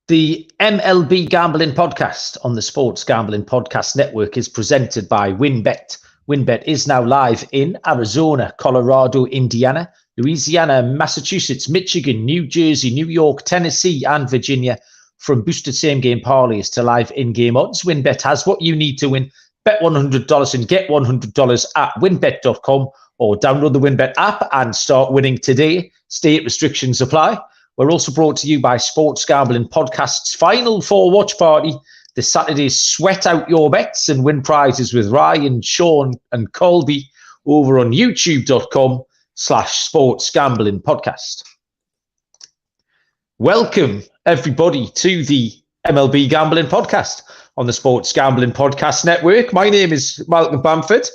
The MLB Gambling Podcast on the Sports Gambling Podcast Network is presented by WynnBET. WynnBET is now live in Arizona, Colorado, Indiana, Louisiana, Massachusetts, Michigan, New Jersey, New York, Tennessee, and Virginia. From boosted same-game parlays to live in-game odds, WynnBET has what you need to win. Bet $100 and get $100 at wynnbet.com or download the WynnBET app and start winning today. State restrictions apply. We're also brought to you by Sports Gambling Podcast's Final Four watch party. This Saturday, sweat out your bets and win prizes with Ryan, Sean, and Colby over on youtube.com/Sports Gambling Podcast. Welcome, everybody, to the MLB Gambling Podcast on the Sports Gambling Podcast Network. My name is Malcolm Bamford,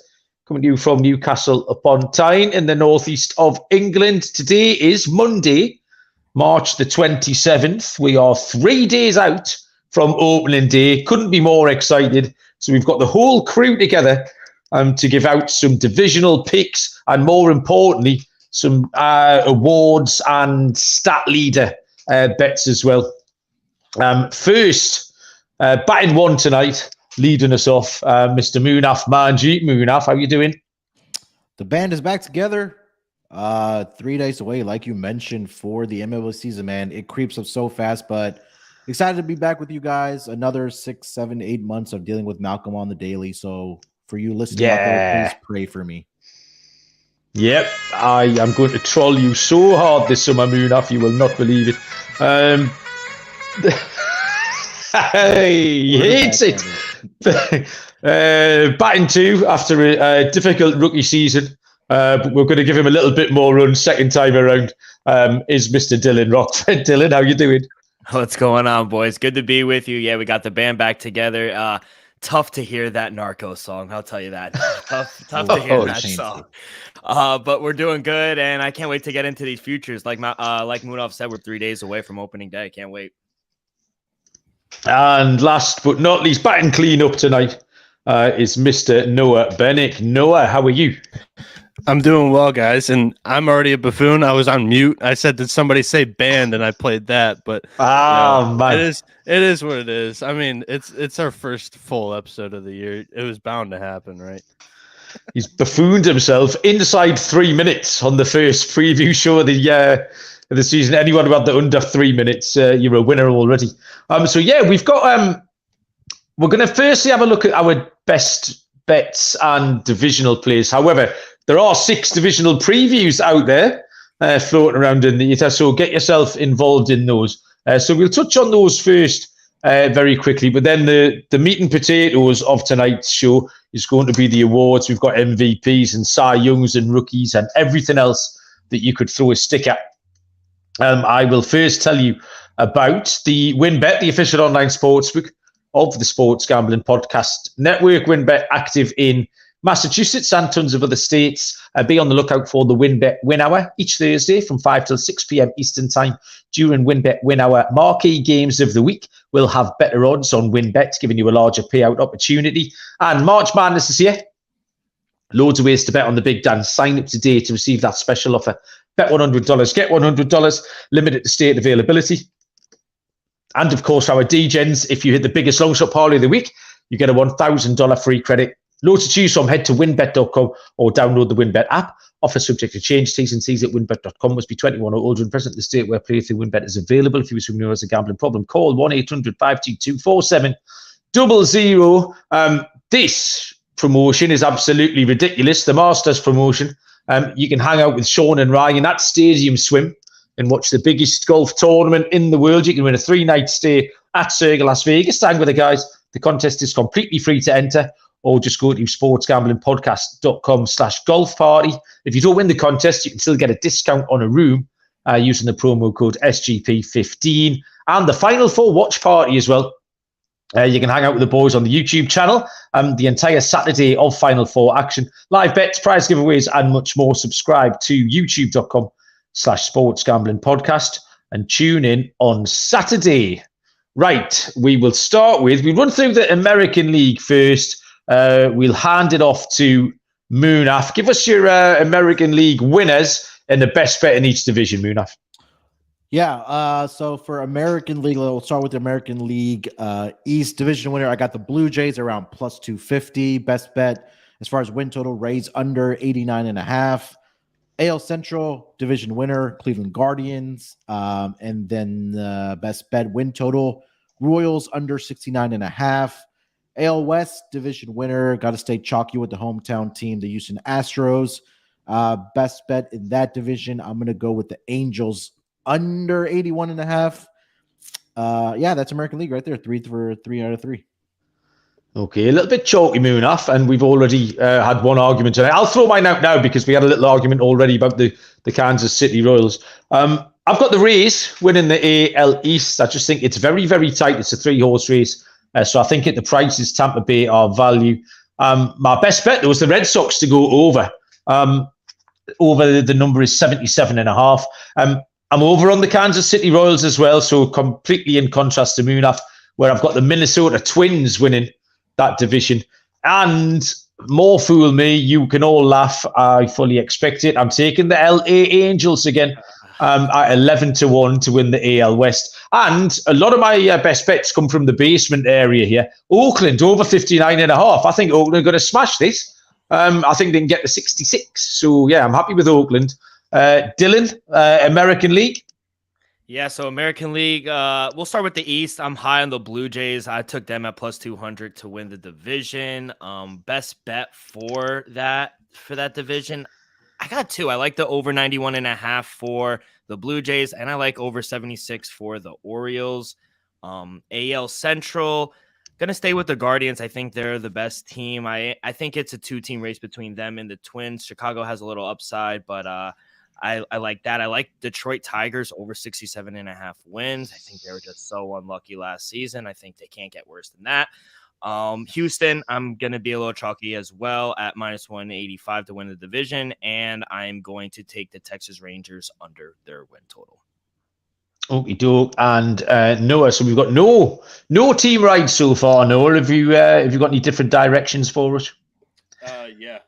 coming to you from Newcastle upon Tyne in the northeast of England. Today is Monday, March the 27th. We are 3 days out from opening day. Couldn't be more excited. So we've got the whole crew together to give out some divisional picks and, more importantly, some awards and stat leader bets as well. First, batting one tonight, leading us off, Mr. Munaf Manji. Munaf, how you doing? The band is back together. 3 days away, like you mentioned, for the MLB season, man. It creeps up so fast, but excited to be back with you guys. Another 6, 7, 8 months of dealing with Malcolm on the daily. So for you listening out there, please pray for me. Yep, I am going to troll you so hard this summer, Munaf. You will not believe it. He hates it. Batting two after a difficult rookie season. But we're going to give him a little bit more run second time around, is Mr. Dylan Rockford. Dylan, how you doing? What's going on, boys? Good to be with you. Yeah, we got the band back together. Tough to hear that Narco song, I'll tell you that. Tough to hear that song. But we're doing good, and I can't wait to get into these futures. Like Munaf said, we're 3 days away from opening day. Can't wait. And last but not least, batting clean up tonight is Mr. Noah Bennett. Noah, how are you? I'm doing well, guys, and I'm already a buffoon. I was on mute. I said, did somebody say band? And I played that, but man. It is what it is. I mean, it's our first full episode of the year. It was bound to happen, right? He's buffooned himself inside 3 minutes on the first preview show of the season. Anyone who had the under 3 minutes, you're a winner already. So yeah, we've got we're going to firstly have a look at our best bets and divisional plays. However, there are 6 divisional previews out there floating around in the ether, so get yourself involved in those. So we'll touch on those first very quickly, but then the meat and potatoes of tonight's show is going to be the awards. We've got MVPs and Cy Youngs and rookies and everything else that you could throw a stick at. I will first tell you about the WynnBET, the official online sportsbook of the Sports Gambling Podcast Network. WynnBET active in Massachusetts and tons of other states. Be on the lookout for the WynnBET Win Hour each Thursday from 5 till 6 p.m. Eastern Time. During WynnBET Win Hour, marquee games of the week will have better odds on WynnBET, giving you a larger payout opportunity. And March Madness is here. Loads of ways to bet on the big dance. Sign up today to receive that special offer. Bet $100, get $100, limited to state availability. And of course, our DGens, if you hit the biggest long shot parlay of the week, you get a $1,000 free credit. Loads to choose from. Head to wynnbet.com or download the WynnBET app. Offer subject to change. T's and C's at wynnbet.com. Must be 21 or older and present in the state where play through WynnBET is available. If you assume there is a gambling problem, call 1-800-522-4700. This promotion is absolutely ridiculous. The Masters promotion. You can hang out with Sean and Ryan at Stadium Swim and watch the biggest golf tournament in the world. You can win a 3-night stay at Circle Las Vegas. Hang with the guys. The contest is completely free to enter. Or just go to sportsgamblingpodcast.com/golf party. If you don't win the contest, you can still get a discount on a room using the promo code SGP15. And the Final Four watch party as well. You can hang out with the boys on the YouTube channel the entire Saturday of Final Four action. Live bets, prize giveaways, and much more. Subscribe to youtube.com/sportsgamblingpodcast and tune in on Saturday. Right, we'll run through the American League first. We'll hand it off to Munaf. Give us your American League winners and the best bet in each division, Munaf. Yeah. So for American League, we'll start with the American League East division winner. I got the Blue Jays around plus 250. Best bet as far as win total, Rays under 89.5. AL Central division winner, Cleveland Guardians. And then best bet win total, Royals under 69.5. AL West division winner, got to stay chalky with the hometown team, the Houston Astros. Best bet in that division, I'm going to go with the Angels under 81.5. Yeah, that's American League right there. 3 out of 3. Okay, a little bit chalky, Moonaf, and we've already had one argument tonight. I'll throw mine out now because we had a little argument already about the Kansas City Royals. I've got the Rays winning the AL East. I just think it's very, very tight. It's a 3-horse race. So I think at the prices, Tampa Bay are value. My best bet, though, was the Red Sox to go over. Over the number is 77.5. I'm over on the Kansas City Royals as well. So completely in contrast to Moonaf, where I've got the Minnesota Twins winning that division. And more fool me, you can all laugh. I fully expect it. I'm taking the LA Angels again at 11-1 to win the AL West. And a lot of my best bets come from the basement area here. Oakland over 59.5. I think Oakland are going to smash this. I think they can get to 66. So yeah, I'm happy with Oakland. Dylan, American League. Yeah, so American League, we'll start with the East. I'm high on the Blue Jays. I took them at plus 200 to win the division. Best bet for that division, I got 2. I like the over 91.5 for the Blue Jays, and I like over 76 for the Orioles. AL Central, gonna stay with the Guardians. I think they're the best team. I think it's a 2-team race between them and the Twins. Chicago has a little upside, but I like that. I like Detroit Tigers over 67.5 wins. I think they were just so unlucky last season. I think they can't get worse than that. Houston, I'm going to be a little chalky as well at minus 185 to win the division. And I'm going to take the Texas Rangers under their win total. Okie doke. And Noah, so we've got no team rides so far. Noah, have you got any different directions for us? Yeah.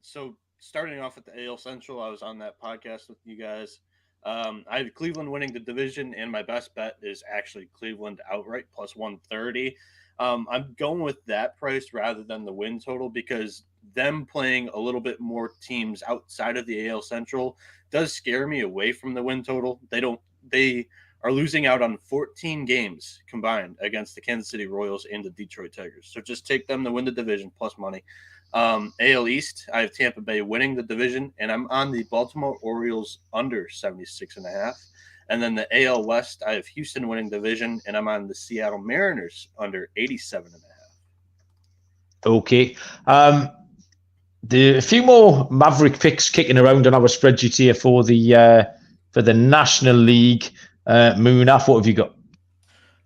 So starting off with the AL Central, I was on that podcast with you guys. I had Cleveland winning the division, and my best bet is actually Cleveland outright plus 130. I'm going with that price rather than the win total because them playing a little bit more teams outside of the AL Central does scare me away from the win total. They are losing out on 14 games combined against the Kansas City Royals and the Detroit Tigers. So just take them to win the division plus money. AL East, I have Tampa Bay winning the division, and I'm on the Baltimore Orioles under 76.5. And then the AL West, I have Houston winning division, and I'm on the Seattle Mariners under 87.5. Okay. A few more Maverick picks kicking around on our spreadsheet here for the National League. Moonaf, what have you got?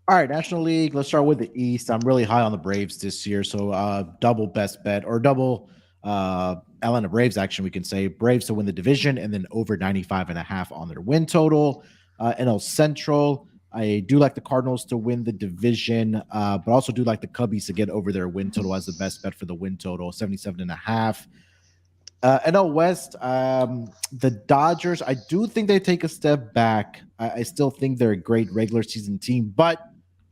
All right, National League. Let's start with the East. I'm really high on the Braves this year, so double best bet or double Atlanta Braves action. We can say Braves to win the division and then over 95.5 on their win total. NL Central, I do like the Cardinals to win the division, but also do like the Cubbies to get over their win total as the best bet for the win total, 77.5. NL West, the Dodgers, I do think they take a step back. I still think they're a great regular season team, but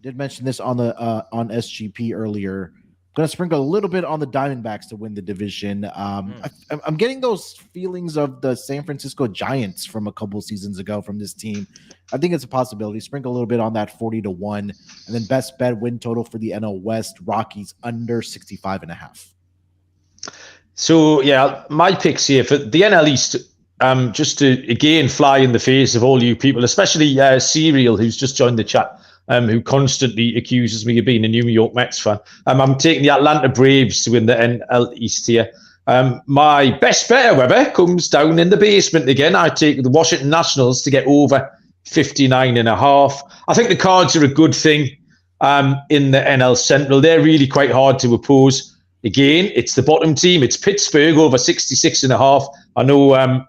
did mention this on the on SGP earlier. Going to sprinkle a little bit on the Diamondbacks to win the division. I'm getting those feelings of the San Francisco Giants from a couple seasons ago from this team. I think it's a possibility. Sprinkle a little bit on that 40-1, and then best bet win total for the NL West, Rockies under 65.5. So yeah, my picks here for the NL East. Just to again fly in the face of all you people, especially Serial, who's just joined the chat. Who constantly accuses me of being a New York Mets fan. I'm taking the Atlanta Braves to win the NL East here. My best bet, however, comes down in the basement again. I take the Washington Nationals to get over 59.5. I think the Cards are a good thing in the NL Central. They're really quite hard to oppose. Again, it's the bottom team. It's Pittsburgh over 66.5. I know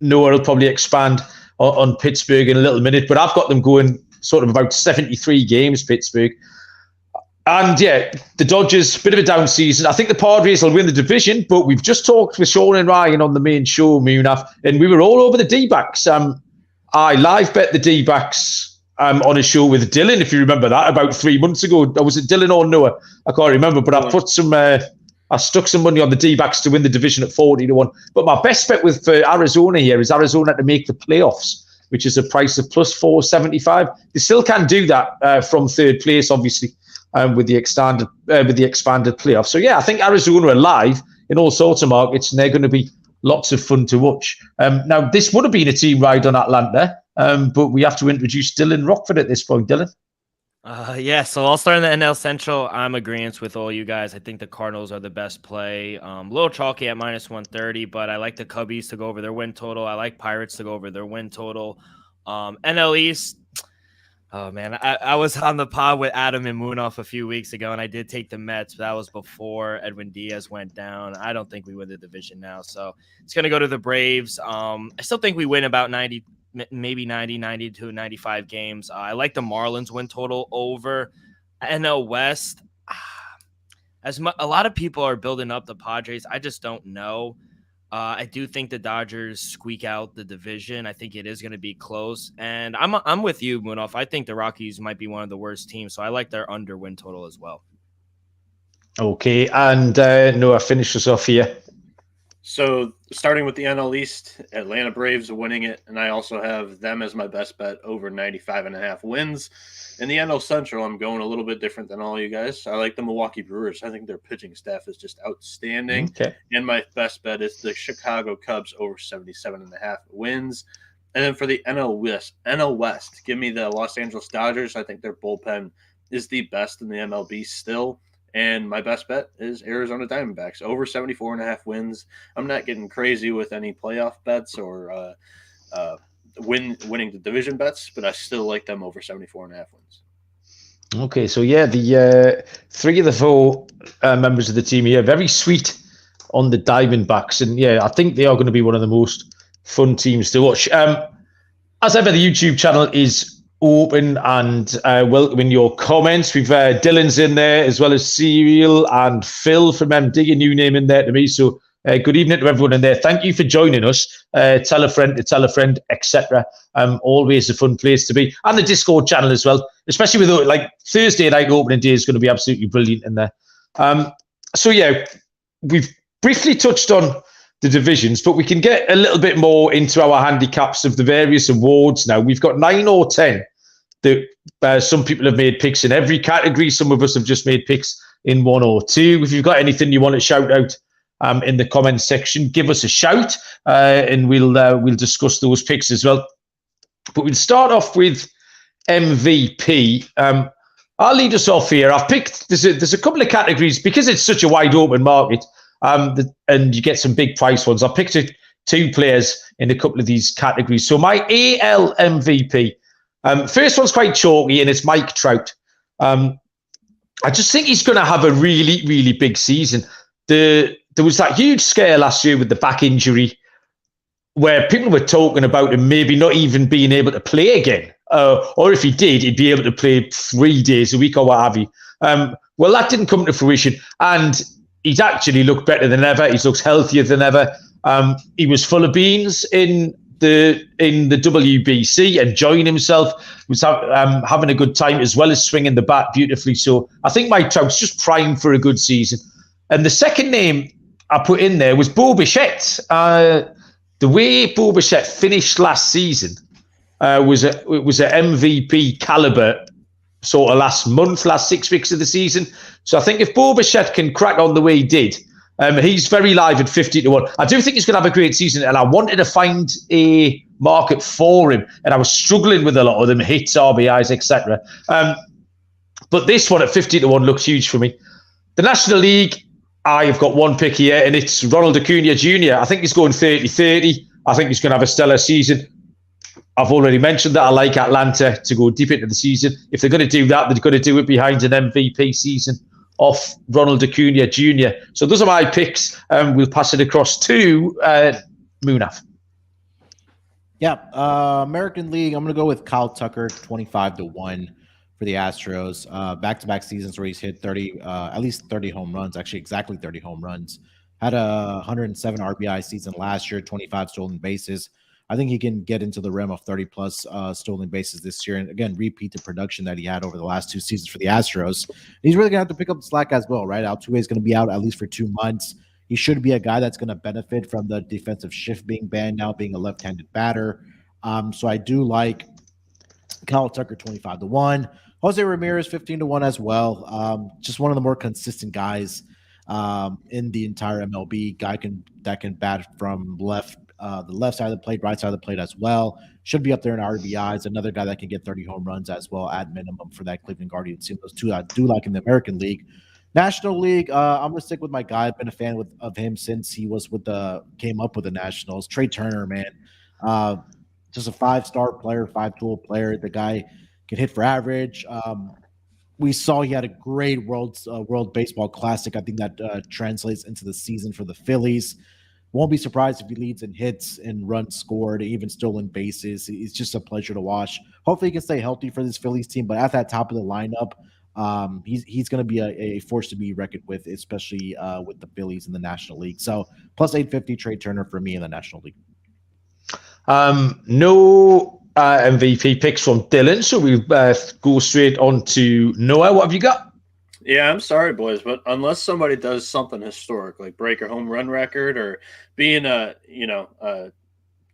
Noah will probably expand on Pittsburgh in a little minute, but I've got them going sort of about 73 games, Pittsburgh. And yeah, the Dodgers, bit of a down season. I think the Padres will win the division, but we've just talked with Sean and Ryan on the main show, Moonaf, and we were all over the D-backs. I live bet the D-backs on a show with Dylan, if you remember that, about 3 months ago. Was it Dylan or Noah? I can't remember, but I put some... I stuck some money on the D-backs to win the division at 40-1. But my best bet for Arizona here is Arizona to make the playoffs, which is a price of plus 475. They still can do that from third place, obviously, with the expanded playoffs. So yeah, I think Arizona are live in all sorts of markets, and they're going to be lots of fun to watch. Now, this would have been a team ride on Atlanta, but we have to introduce Dylan Rockford at this point. Dylan. Yeah, so I'll start in the NL Central. I'm agreeing with all you guys. I think the Cardinals are the best play. A little chalky at minus 130, but I like the Cubbies to go over their win total. I like Pirates to go over their win total. NL East, oh man, I was on the pod with Adam and Moonoff a few weeks ago, and I did take the Mets, but that was before Edwin Diaz went down. I don't think we win the division now, so it's going to go to the Braves. I still think we win about 90 to 95 games. I like the Marlins win total over. NL West, a lot of people are building up the Padres. I just don't know. I do think the Dodgers squeak out the division. I think it is going to be close. And I'm with you, Moonoff. I think the Rockies might be one of the worst teams, so I like their under win total as well. Okay, and Noah, finish us off here. So starting with the NL East, Atlanta Braves are winning it, and I also have them as my best bet over 95.5 wins. In the NL Central, I'm going a little bit different than all you guys. I like the Milwaukee Brewers. I think their pitching staff is just outstanding. Okay. And my best bet is the Chicago Cubs over 77.5 wins. And then for the NL West, give me the Los Angeles Dodgers. I think their bullpen is the best in the MLB still. And my best bet is Arizona Diamondbacks over 74.5 wins. I'm not getting crazy with any playoff bets or winning the division bets, but I still like them over 74.5 wins. Okay, so yeah, the 3 of the 4 members of the team here, very sweet on the Diamondbacks. And yeah, I think they are going to be one of the most fun teams to watch. As ever, the YouTube channel is open and welcoming your comments. We've Dylan's in there as well as Serial and Phil from Dig, a new name in there to me. So good evening to everyone in there. Thank you for joining us. Tell a friend, etc. Always a fun place to be. And the Discord channel as well, especially with like Thursday night opening day is going to be absolutely brilliant in there. So yeah, we've briefly touched on the divisions, but we can get a little bit more into our handicaps of the various awards now. We've got 9 or 10 that some people have made picks in every category. Some of us have just made picks in 1 or 2. If you've got anything you want to shout out in the comments section, give us a shout and we'll discuss those picks as well. But we'll start off with MVP. I'll lead us off here. I've picked, there's a couple of categories because it's such a wide open market. And you get some big price ones. I picked 2 players in a couple of these categories. So my AL MVP, first one's quite chalky, and it's Mike Trout. I just think he's going to have a really, really big season. There was that huge scare last year with the back injury where people were talking about him maybe not even being able to play again. Or if he did, he'd be able to play 3 days a week or what have you. Well, that didn't come to fruition. And he's actually looked better than ever. He's looked healthier than ever. He was full of beans in the WBC, enjoying himself. Was having a good time as well as swinging the bat beautifully. So I think Mike Trout's just primed for a good season. And the second name I put in there was Bo Bichette. The way Bo Bichette finished last season was an MVP caliber sort of last 6 weeks of the season. So I think if Bo Bichette can crack on the way he did, he's very live at 50-1. I do think he's going to have a great season, and I wanted to find a market for him, and I was struggling with a lot of them, hits, RBIs, etc. But this one at 50-1 looks huge for me. The National League, I've got one pick here, and it's Ronald Acuna Jr. I think he's going 30-30. I think he's going to have a stellar season. I've already mentioned that I like Atlanta to go deep into the season. If they're going to do that, they're going to do it behind an MVP season off Ronald Acuna Jr. So those are my picks. We'll pass it across to Munaf. Yeah, American League, I'm going to go with Kyle Tucker, 25-1 for the Astros. Back-to-back seasons where he's hit at least 30 home runs, actually exactly 30 home runs. Had a 107 RBI season last year, 25 stolen bases. I think he can get into the realm of 30 plus stolen bases this year, and again repeat the production that he had over the last 2 seasons for the Astros. He's really gonna have to pick up the slack as well, right? Altuve is going to be out at least for 2 months. He should be a guy that's going to benefit from the defensive shift being banned now, being a left-handed batter. So I do like Kyle Tucker 25-1, Jose Ramirez 15-1 as well. Just one of the more consistent guys in the entire MLB. Guy that can bat from the left side of the plate, right side of the plate as well. Should be up there in RBIs. Another guy that can get 30 home runs as well at minimum for that Cleveland Guardians team. Those two I do like in the American League. National League, I'm gonna stick with my guy. I've been a fan of him since he was came up with the Nationals. Trey Turner, man, just a 5-star player, 5-tool player. The guy can hit for average. We saw he had a great World Baseball Classic. I think that translates into the season for the Phillies. Won't be surprised if he leads in hits and runs scored, even stolen bases. It's just a pleasure to watch. Hopefully he can stay healthy for this Phillies team, but at that top of the lineup, he's going to be a force to be reckoned with, especially with the Phillies in the National League. So plus 850 Trey Turner for me in the National League. No MVP picks from Dylan, so we go straight on to Noah. What have you got? Yeah, I'm sorry, boys, but unless somebody does something historic, like break a home run record or being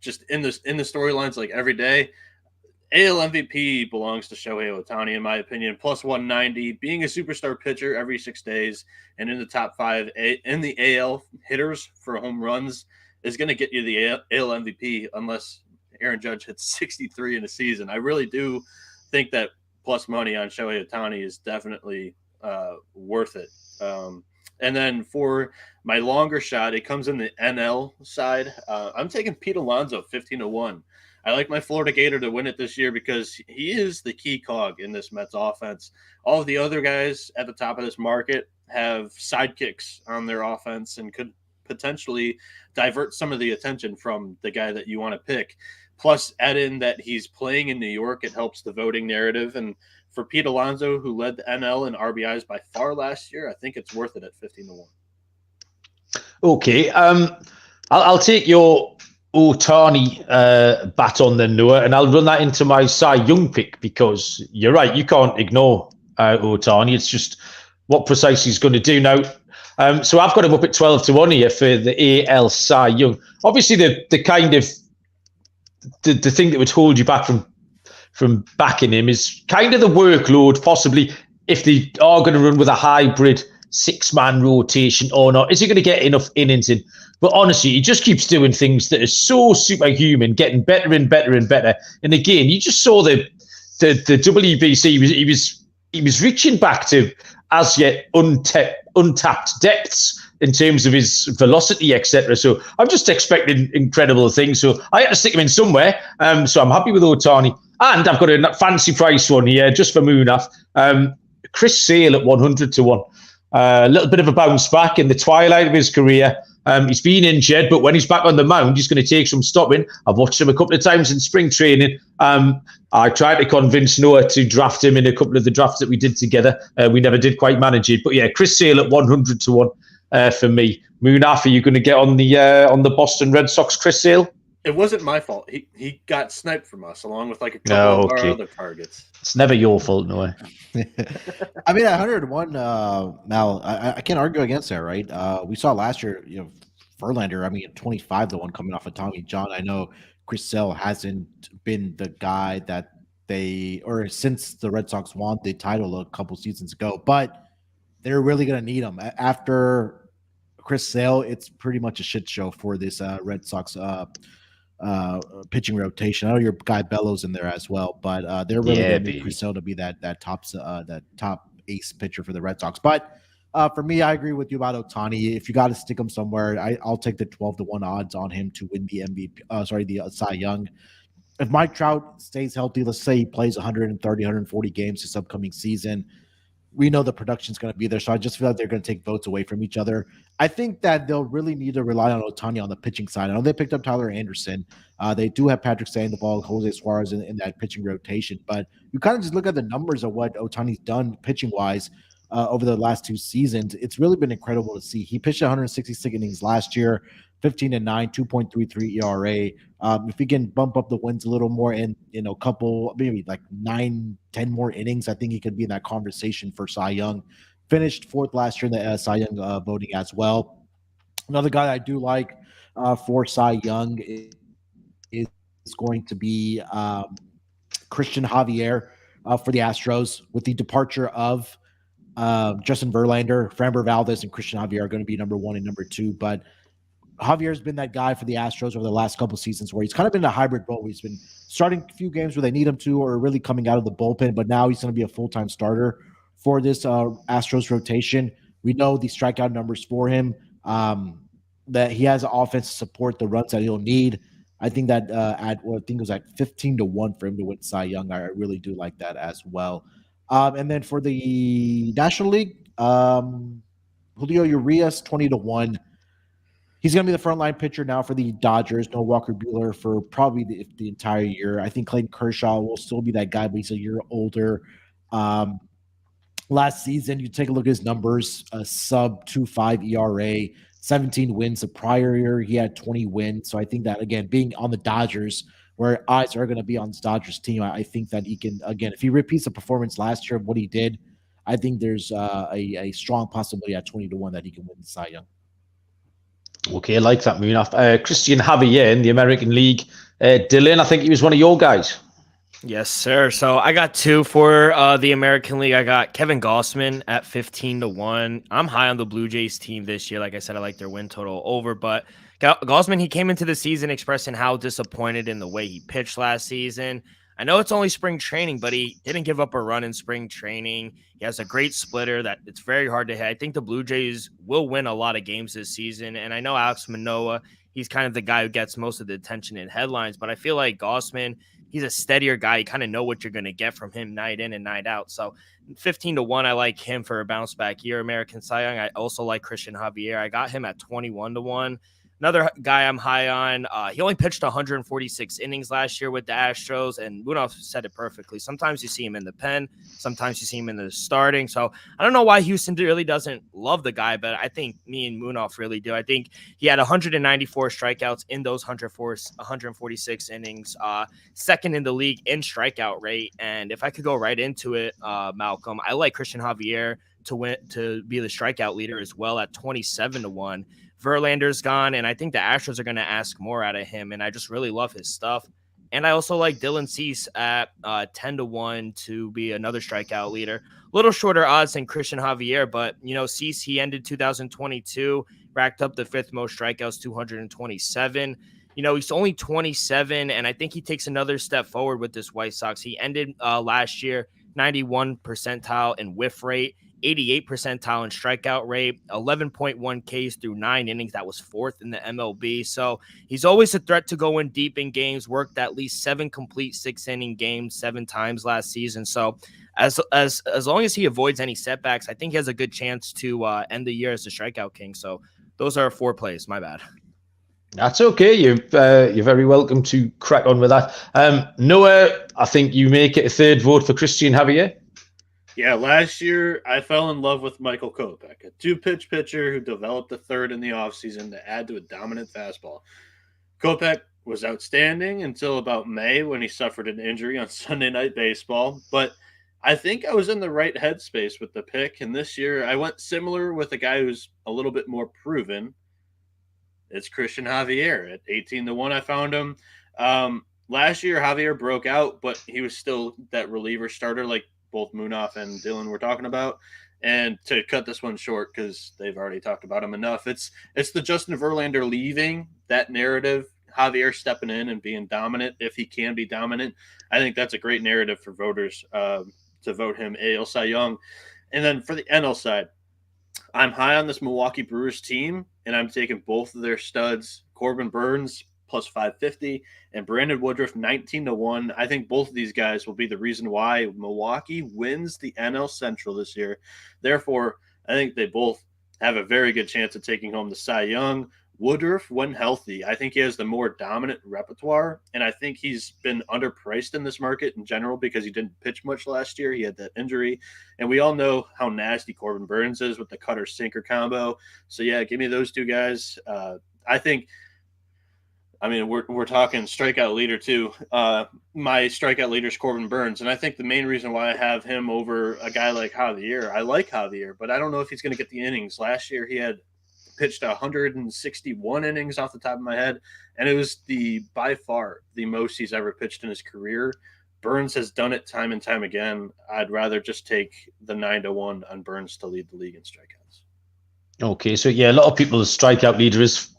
just in the storylines like every day, AL MVP belongs to Shohei Ohtani, in my opinion. Plus 190, being a superstar pitcher every 6 days and in the top 5 in the AL hitters for home runs is going to get you the AL MVP unless Aaron Judge hits 63 in a season. I really do think that plus money on Shohei Ohtani is definitely worth it. And then for my longer shot, it comes in the NL side. I'm taking Pete Alonso 15-1. I like my Florida Gator to win it this year because he is the key cog in this Mets offense. All of the other guys at the top of this market have sidekicks on their offense and could potentially divert some of the attention from the guy that you want to pick. Plus, add in that he's playing in New York. It helps the voting narrative. And for Pete Alonso, who led the NL in RBIs by far last year, I think it's worth it at 15-1. Okay. I'll take your Ohtani baton then, Noah, and I'll run that into my Cy Young pick because you're right. You can't ignore Ohtani. It's just what precisely he's going to do now. So I've got him up at 12-1 here for the AL Cy Young. Obviously, the kind of the thing that would hold you back from backing him is kind of the workload, possibly if they are going to run with a hybrid 6-man rotation or not. Is he going to get enough innings in? But honestly, he just keeps doing things that are so superhuman, getting better and better and better. And again, you just saw the WBC. He was reaching back to as yet untapped depths in terms of his velocity, etc. So I'm just expecting incredible things. So I had to stick him in somewhere. So I'm happy with Ohtani. And I've got a fancy price one here just for Munaf. Chris Sale at 100-1. A little bit of a bounce back in the twilight of his career. He's been injured, but when he's back on the mound, he's going to take some stopping. I've watched him a couple of times in spring training. I tried to convince Noah to draft him in a couple of the drafts that we did together. We never did quite manage it. But yeah, Chris Sale at 100-1 for me. Munaf, are you going to get on the Boston Red Sox Chris Sale? It wasn't my fault. He got sniped from us along with like a couple of our other targets. It's never your fault, Noah. I mean, at 101, Mal, I can't argue against that, right? We saw last year, Verlander, I mean, 25-1 coming off of Tommy John. I know Chris Sale hasn't been the guy that since the Red Sox won the title a couple seasons ago, but they're really going to need him. After Chris Sale, it's pretty much a shit show for this Red Sox pitching rotation. I know your guy Bellows in there as well, but they're really going to need Chris Sale to be that top ace pitcher for the Red Sox. But for me, I agree with you about Ohtani. If you got to stick him somewhere, I'll take the 12-1 odds on him to win the the Cy Young. If Mike Trout stays healthy, let's say he plays 130, 140 games this upcoming season, we know the production's going to be there. So I just feel like they're going to take votes away from each other. I think that they'll really need to rely on Ohtani on the pitching side. I know they picked up Tyler Anderson. They do have Patrick Sandoval, Jose Suarez in that pitching rotation. But you kind of just look at the numbers of what Ohtani's done pitching-wise over the last 2 seasons. It's really been incredible to see. He pitched 166 innings last year, 15-9, 2.33 ERA. If he can bump up the wins a little more and couple maybe like 9-10 more innings, I think he could be in that conversation for Cy Young. Finished fourth last year in the Cy Young voting as well. Another guy I do like for Cy Young is going to be Christian Javier for the Astros. With the departure of Justin Verlander, Framber Valdez, and Christian Javier are going to be number 1 and number 2. But Javier's been that guy for the Astros over the last couple seasons where he's kind of been a hybrid role. He's been starting a few games where they need him to, or really coming out of the bullpen, but now he's going to be a full-time starter for this Astros rotation. We know the strikeout numbers for him, that he has an offense to support the runs that he'll need. I think that I think it was at 15-1 for him to win Cy Young. I really do like that as well. And then for the National League, Julio Urias, 20-1. He's going to be the frontline pitcher now for the Dodgers. No Walker Buehler for probably the entire year. I think Clayton Kershaw will still be that guy, but he's a year older. Last season, you take a look at his numbers, a sub 2.5 ERA, 17 wins. The prior year, he had 20 wins. So I think that, again, being on the Dodgers, where eyes are going to be on this Dodgers team, I think that he can, again, if he repeats the performance last year of what he did, I think there's a strong possibility at 20-1 that he can win the Cy Young. Okay, I like that, Munaf. Christian Javier in the American League. Dylan, I think he was one of your guys. Yes, sir. So I got 2 for the American League. I got Kevin Gausman at 15-1. I'm high on the Blue Jays team this year. Like I said, I like their win total over. But Gausman, he came into the season expressing how disappointed in the way he pitched last season. I know it's only spring training, but he didn't give up a run in spring training. He has a great splitter that it's very hard to hit. I think the Blue Jays will win a lot of games this season. And I know Alex Manoah, he's kind of the guy who gets most of the attention in headlines, but I feel like Gausman, he's a steadier guy. You kind of know what you're going to get from him night in and night out. So 15-1, I like him for a bounce back year. American Cy Young, I also like Christian Javier. I got him at 21-1. Another guy I'm high on, he only pitched 146 innings last year with the Astros, and Munaf said it perfectly. Sometimes you see him in the pen, sometimes you see him in the starting. So I don't know why Houston really doesn't love the guy, but I think me and Munaf really do. I think he had 194 strikeouts in those 146 innings, second in the league in strikeout rate. And if I could go right into it, Malcolm, I like Christian Javier to be the strikeout leader as well at 27-1. Verlander's gone, and I think the Astros are going to ask more out of him, and I just really love his stuff. And I also like Dylan Cease at 10-1 to be another strikeout leader. A little shorter odds than Christian Javier, but, Cease, he ended 2022, racked up the 5th most strikeouts, 227. He's only 27, and I think he takes another step forward with this White Sox. He ended last year 91 percentile in whiff rate, 88 percentile in strikeout rate, 11.1 Ks through 9 innings. That was 4th in the MLB. So he's always a threat to go in deep in games, worked at least 7 complete 6-inning games 7 times last season. So as long as he avoids any setbacks, I think he has a good chance to end the year as the strikeout king. So those are 4 plays. My bad. That's okay. You're very welcome to crack on with that. Noah, I think you make it a 3rd vote for Christian Javier. Yeah, last year I fell in love with Michael Kopech, a 2-pitch pitcher who developed a 3rd in the offseason to add to a dominant fastball. Kopech was outstanding until about May when he suffered an injury on Sunday Night Baseball, but I think I was in the right headspace with the pick, and this year I went similar with a guy who's a little bit more proven. It's Christian Javier at 18-1. I found him. Last year Javier broke out, but he was still that reliever starter like both Munaf and Dylan were talking about. And to cut this one short, because they've already talked about him enough, it's the Justin Verlander leaving that narrative, Javier stepping in and being dominant if he can be dominant. I think that's a great narrative for voters to vote him AL Cy Young. And then for the NL side, I'm high on this Milwaukee Brewers team, and I'm taking both of their studs, Corbin Burns plus 550 and Brandon Woodruff 19-1. I think both of these guys will be the reason why Milwaukee wins the NL Central this year. Therefore, I think they both have a very good chance of taking home the Cy Young. Woodruff, when healthy, I think he has the more dominant repertoire, and I think he's been underpriced in this market in general because he didn't pitch much last year. He had that injury, and we all know how nasty Corbin Burns is with the cutter-sinker combo. So, yeah, give me those 2 guys. I think, I mean, we're talking strikeout leader too. My strikeout leader is Corbin Burns, and I think the main reason why I have him over a guy like Javier, I like Javier, but I don't know if he's going to get the innings. Last year he had pitched 161 innings off the top of my head, and it was by far the most he's ever pitched in his career. Burns has done it time and time again. I'd rather just take the 9-1 on Burns to lead the league in strikeouts. Okay, so yeah, a lot of people's strikeout leader is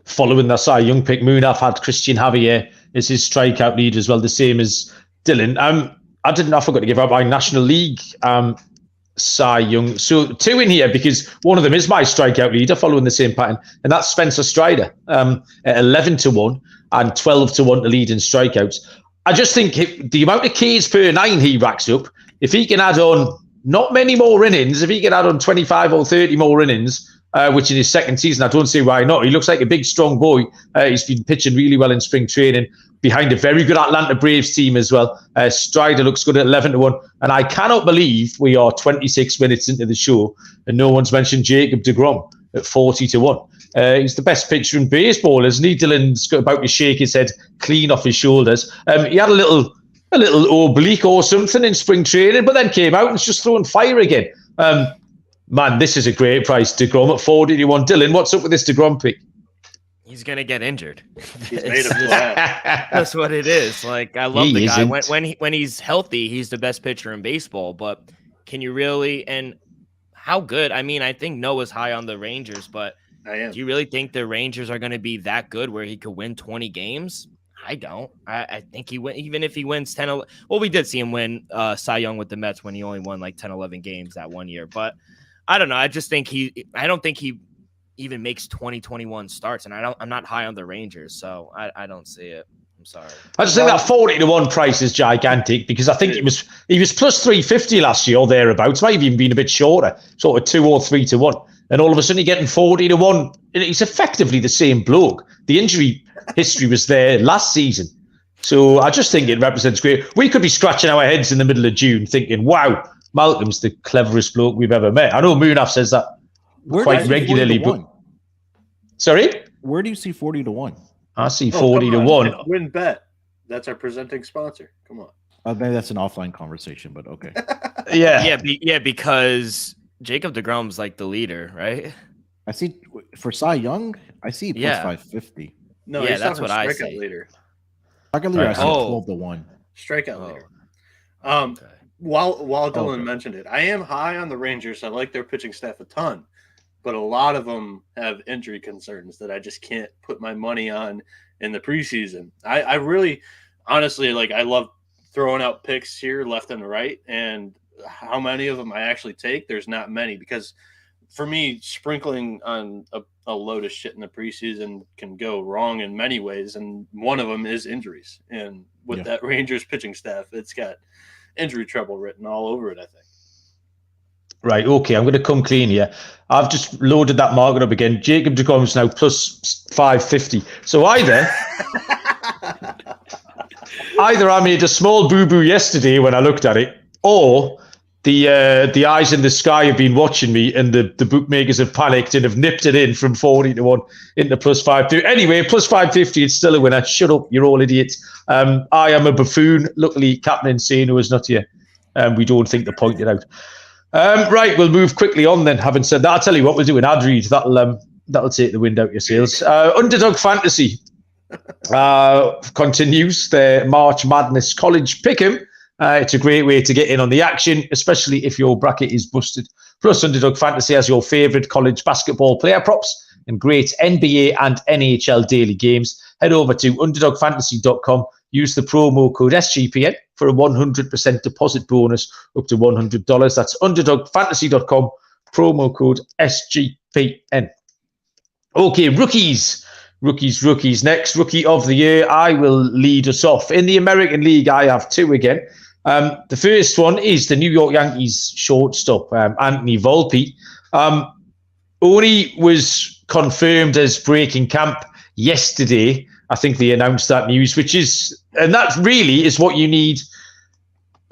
following their Cy Young pick. Munaf had Christian Javier as his strikeout leader as well, the same as Dylan. I forgot to give out my National League Cy Young. So 2 in here because one of them is my strikeout leader, following the same pattern, and that's Spencer Strider at 11-1 and 12-1 to lead in strikeouts. I just think the amount of Ks per 9 he racks up, if he can add on not many more innings, if he can add on 25 or 30 more innings, which in his second season, I don't see why not. He looks like a big, strong boy. He's been pitching really well in spring training behind a very good Atlanta Braves team as well. Strider looks good at 11-1. And I cannot believe we are 26 minutes into the show and no one's mentioned Jacob deGrom at 40-1. He's the best pitcher in baseball, isn't he? Dylan's about to shake his head clean off his shoulders. He had a little oblique or something in spring training, but then came out and is just throwing fire again. Man, this is a great price. deGrom at 40-1. Dylan, what's up with this deGrom pick? He's gonna get injured. He's made of glass. That's what it is. Like, I love the guy. When he's healthy, he's the best pitcher in baseball. But can you really? And how good? I mean, I think Noah's high on the Rangers, but do you really think the Rangers are going to be that good where he could win 20 games? I don't. I think he win, even if he wins 10. Well, we did see him win Cy Young with the Mets when he only won like 10, 11 games that one year. But I don't know. I just think I don't think he even makes 20-21 starts, and I'm not high on the Rangers, so I don't see it. I'm sorry. I just think that 40-1 price is gigantic because I think he was plus 350 last year or thereabouts. Might have even been a bit shorter, sort of 2 or 3-1. And all of a sudden you're getting 40-1. He's effectively the same bloke. The injury history was there last season. So I just think it represents great. We could be scratching our heads in the middle of June thinking, wow, Malcolm's the cleverest bloke we've ever met. I know Munaf says that quite regularly. But sorry? Where do you see 40-1? I see 40-1. Win Bet. That's our presenting sponsor. Come on. Maybe that's an offline conversation, but okay. Yeah, because Jacob deGrom's like the leader, right? I see for Cy Young, I see plus 550. No, yeah, that's what I see. Leader. Strikeout leader, I see 12-1. Strikeout leader. Okay. While Dylan mentioned it, I am high on the Rangers. I like their pitching staff a ton, but a lot of them have injury concerns that I just can't put my money on in the preseason. I really, honestly, I love throwing out picks here left and right, and how many of them I actually take, there's not many, because for me, sprinkling on a load of shit in the preseason can go wrong in many ways, and one of them is injuries. And with that Rangers pitching staff, it's got injury trouble written all over it, I think. Right, okay, I'm going to come clean here. I've just loaded that market up again. Jacob deGrom's now plus 550. So either I made a small boo-boo yesterday when I looked at it, or the eyes in the sky have been watching me, and the bookmakers have panicked and have nipped it in from 40-1 into plus 550. Anyway, plus 550, it's still a winner. Shut up, you're all idiots. I am a buffoon. Luckily, Captain Insano is not here. We don't think to point it out. Right, we'll move quickly on then. Having said that, I'll tell you what, we'll do an ad read. That'll take the wind out your sails. Underdog Fantasy continues their March Madness College Pick'em. It's a great way to get in on the action, especially if your bracket is busted. Plus, Underdog Fantasy has your favourite college basketball player props and great NBA and NHL daily games. Head over to underdogfantasy.com. Use the promo code SGPN for a 100% deposit bonus up to $100. That's underdogfantasy.com, promo code SGPN. Okay, rookies. Next, Rookie of the Year. I will lead us off. In the American League, I have two again. The first one is the New York Yankees shortstop, Anthony Volpe. Only was confirmed as breaking camp yesterday. I think they announced that news, and that really is what you need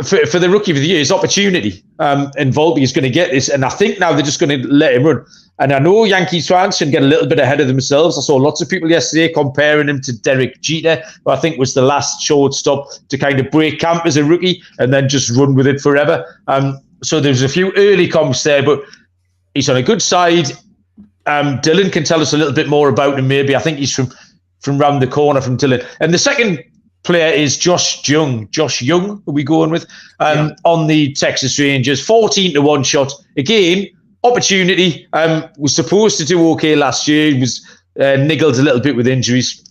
for the rookie of the year is opportunity. And Volpe is going to get this. And I think now they're just going to let him run. And I know Yankees fans can get a little bit ahead of themselves. I saw lots of people yesterday comparing him to Derek Jeter, who I think was the last shortstop to kind of break camp as a rookie and then just run with it forever. So there's a few early comps there, but he's on a good side. Dylan can tell us a little bit more about him, maybe. I think he's from round the corner from Dylan. And the second player is Josh Young. Josh Young, who we going with, on the Texas Rangers. 14-1 shot. Again, opportunity. Was supposed to do okay last year. He was niggled a little bit with injuries.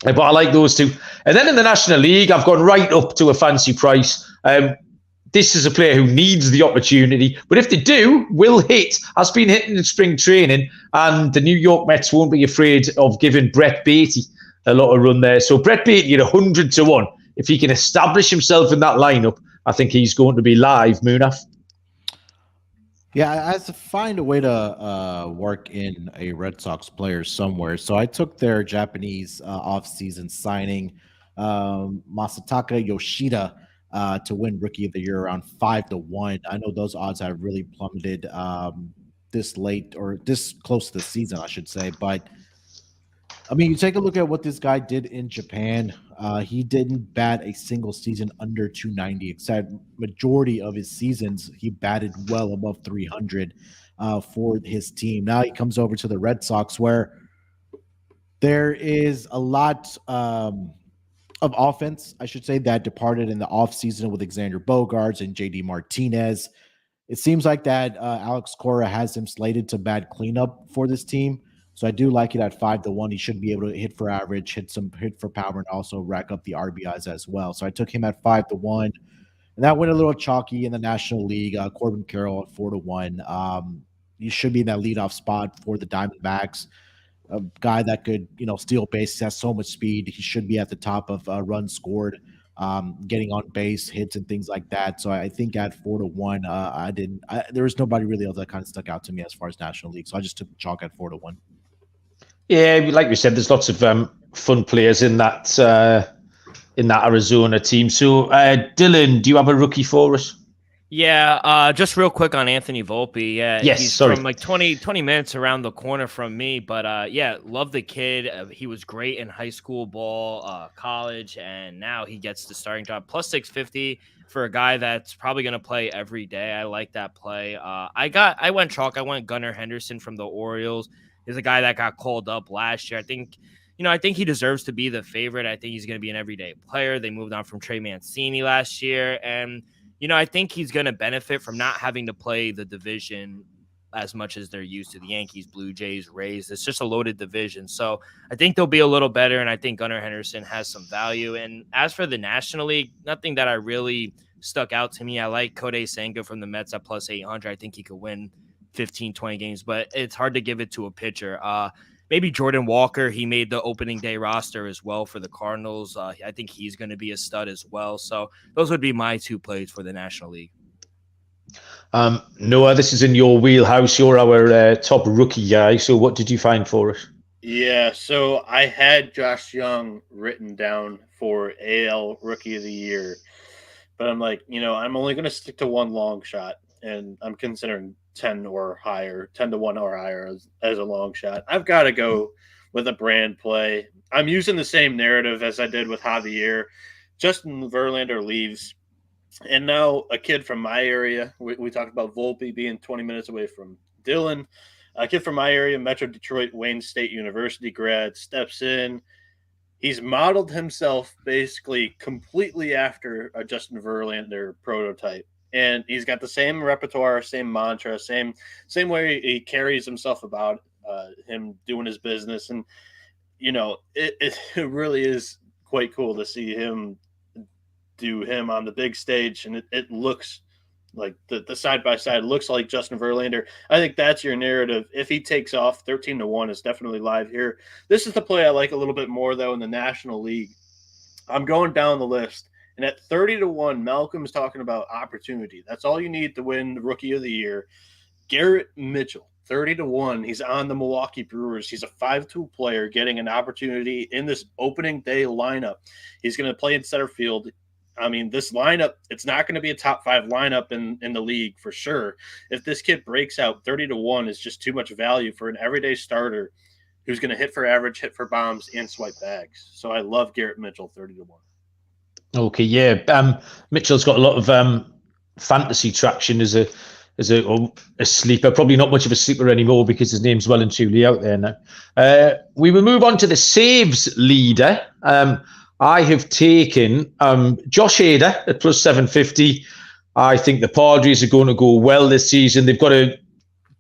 But I like those two. And then in the National League, I've gone right up to a fancy price. This is a player who needs the opportunity. But if they do, will hit. Has been hitting in spring training. And the New York Mets won't be afraid of giving Brett Beatty a lot of run there. So Brett Beatty at 100-1. If he can establish himself in that lineup, I think he's going to be live, Munaf. Yeah, I have to find a way to work in a Red Sox player somewhere. So I took their Japanese off-season signing, Masataka Yoshida, to win Rookie of the Year around 5-1. I know those odds have really plummeted this late or this close to the season, I should say. But I mean, you take a look at what this guy did in Japan. He didn't bat a single season under 290, except majority of his seasons he batted well above 300 for his team. Now he comes over to the Red Sox, where there is a lot of offense, I should say, that departed in the offseason with Xander Bogaerts and JD Martinez. It seems like that Alex Cora has him slated to bat cleanup for this team. So I do like it at 5-1. He should be able to hit for average, hit for power, and also rack up the RBIs as well. So I took him at 5-1, and that went a little chalky in the National League. Corbin Carroll at 4-1. He should be in that leadoff spot for the Diamondbacks. A guy that could, steal base. He has so much speed. He should be at the top of runs scored, getting on base, hits, and things like that. So I think at 4-1, there was nobody really else that kind of stuck out to me as far as National League. So I just took chalk at 4-1. Yeah, like we said, there's lots of fun players in that Arizona team. So, Dylan, do you have a rookie for us? Yeah, just real quick on Anthony Volpe. Yeah, yes, he's sorry. From like 20 minutes around the corner from me. But yeah, love the kid. He was great in high school ball, college, and now he gets the starting job. Plus 650 for a guy that's probably going to play every day. I like that play. I went chalk. I went Gunnar Henderson from the Orioles. He's a guy that got called up last year. I think he deserves to be the favorite. I think he's going to be an everyday player. They moved on from Trey Mancini last year. And, I think he's going to benefit from not having to play the division as much as they're used to. The Yankees, Blue Jays, Rays. It's just a loaded division. So I think they'll be a little better, and I think Gunnar Henderson has some value. And as for the National League, nothing that I really stuck out to me. I like Kodai Senga from the Mets at plus 800. I think he could win 15, 20 games, but it's hard to give it to a pitcher. Maybe Jordan Walker. He made the opening day roster as well for the Cardinals. I think he's going to be a stud as well. So those would be my two plays for the National League. Noah, this is in your wheelhouse. You're our top rookie guy. So what did you find for us? Yeah, so I had Josh Young written down for AL Rookie of the Year, but I'm like, I'm only going to stick to one long shot, and I'm considering 10 or higher, 10-1 or higher as a long shot. I've got to go with a brand play. I'm using the same narrative as I did with Javier. Justin Verlander leaves, and now a kid from my area. We talked about Volpe being 20 minutes away from Dylan. A kid from my area, Metro Detroit, Wayne State University grad, steps in. He's modeled himself basically completely after a Justin Verlander prototype. And he's got the same repertoire, same mantra, same way he carries himself about him doing his business. And, it really is quite cool to see him do him on the big stage. And it looks like the side-by-side looks like Justin Verlander. I think that's your narrative. If he takes off, 13-1 is definitely live here. This is the play I like a little bit more, though, in the National League. I'm going down the list. And at 30-1, Malcolm's talking about opportunity. That's all you need to win the Rookie of the Year. Garrett Mitchell, 30-1. He's on the Milwaukee Brewers. He's a 5-2 player getting an opportunity in this opening day lineup. He's going to play in center field. I mean, this lineup, it's not going to be a top 5 lineup in the league for sure. If this kid breaks out, 30-1 is just too much value for an everyday starter who's going to hit for average, hit for bombs, and swipe bags. So I love Garrett Mitchell, 30-1. Okay, yeah. Mitchell's got a lot of fantasy traction as a sleeper. Probably not much of a sleeper anymore because his name's well and truly out there now. We will move on to the saves leader. I have taken Josh Hader at plus 750. I think the Padres are going to go well this season. They've got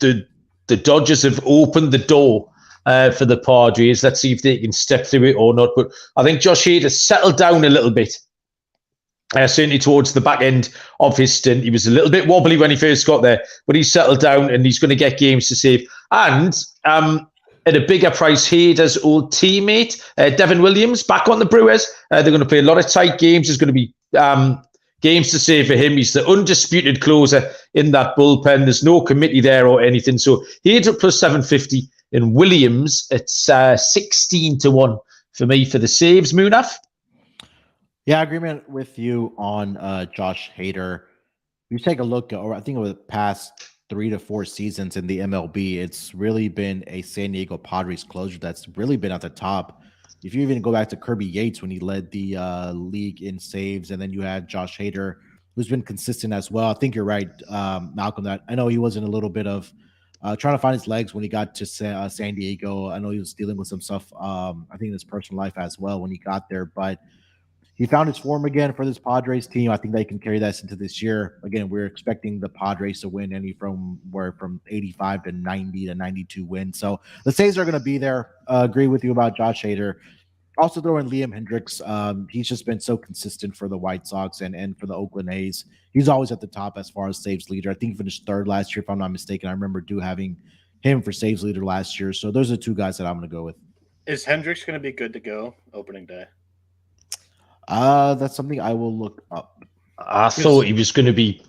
the Dodgers have opened the door for the Padres. Let's see if they can step through it or not. But I think Josh Hader settled down a little bit. Certainly towards the back end of his stint. He was a little bit wobbly when he first got there, but he's settled down and he's going to get games to save. And at a bigger price, Hader's old teammate, Devin Williams, back on the Brewers. They're going to play a lot of tight games. There's going to be games to save for him. He's the undisputed closer in that bullpen. There's no committee there or anything. So Hader plus 750 and Williams at 16-1 for me for the saves. Munaf? Yeah, agreement with you on Josh Hader. You take a look, or I think over the past 3 to 4 seasons in the MLB, it's really been a San Diego Padres closer that's really been at the top. If you even go back to Kirby Yates when he led the league in saves, and then you had Josh Hader, who's been consistent as well. I think you're right, Malcolm, that I know he was in a little bit of trying to find his legs when he got to San Diego. I know he was dealing with some stuff, I think in his personal life as well when he got there, but he found his form again for this Padres team. I think they can carry that into this year. Again, we're expecting the Padres to win from 85 to 90 to 92 wins. So the saves are going to be there. Agree with you about Josh Hader. Also throw in Liam Hendricks. He's just been so consistent for the White Sox and for the Oakland A's. He's always at the top as far as saves leader. I think he finished 3rd last year, if I'm not mistaken. I remember having him for saves leader last year. So those are 2 guys that I'm going to go with. Is Hendricks going to be good to go opening day? That's something I will look up. I thought he was going to be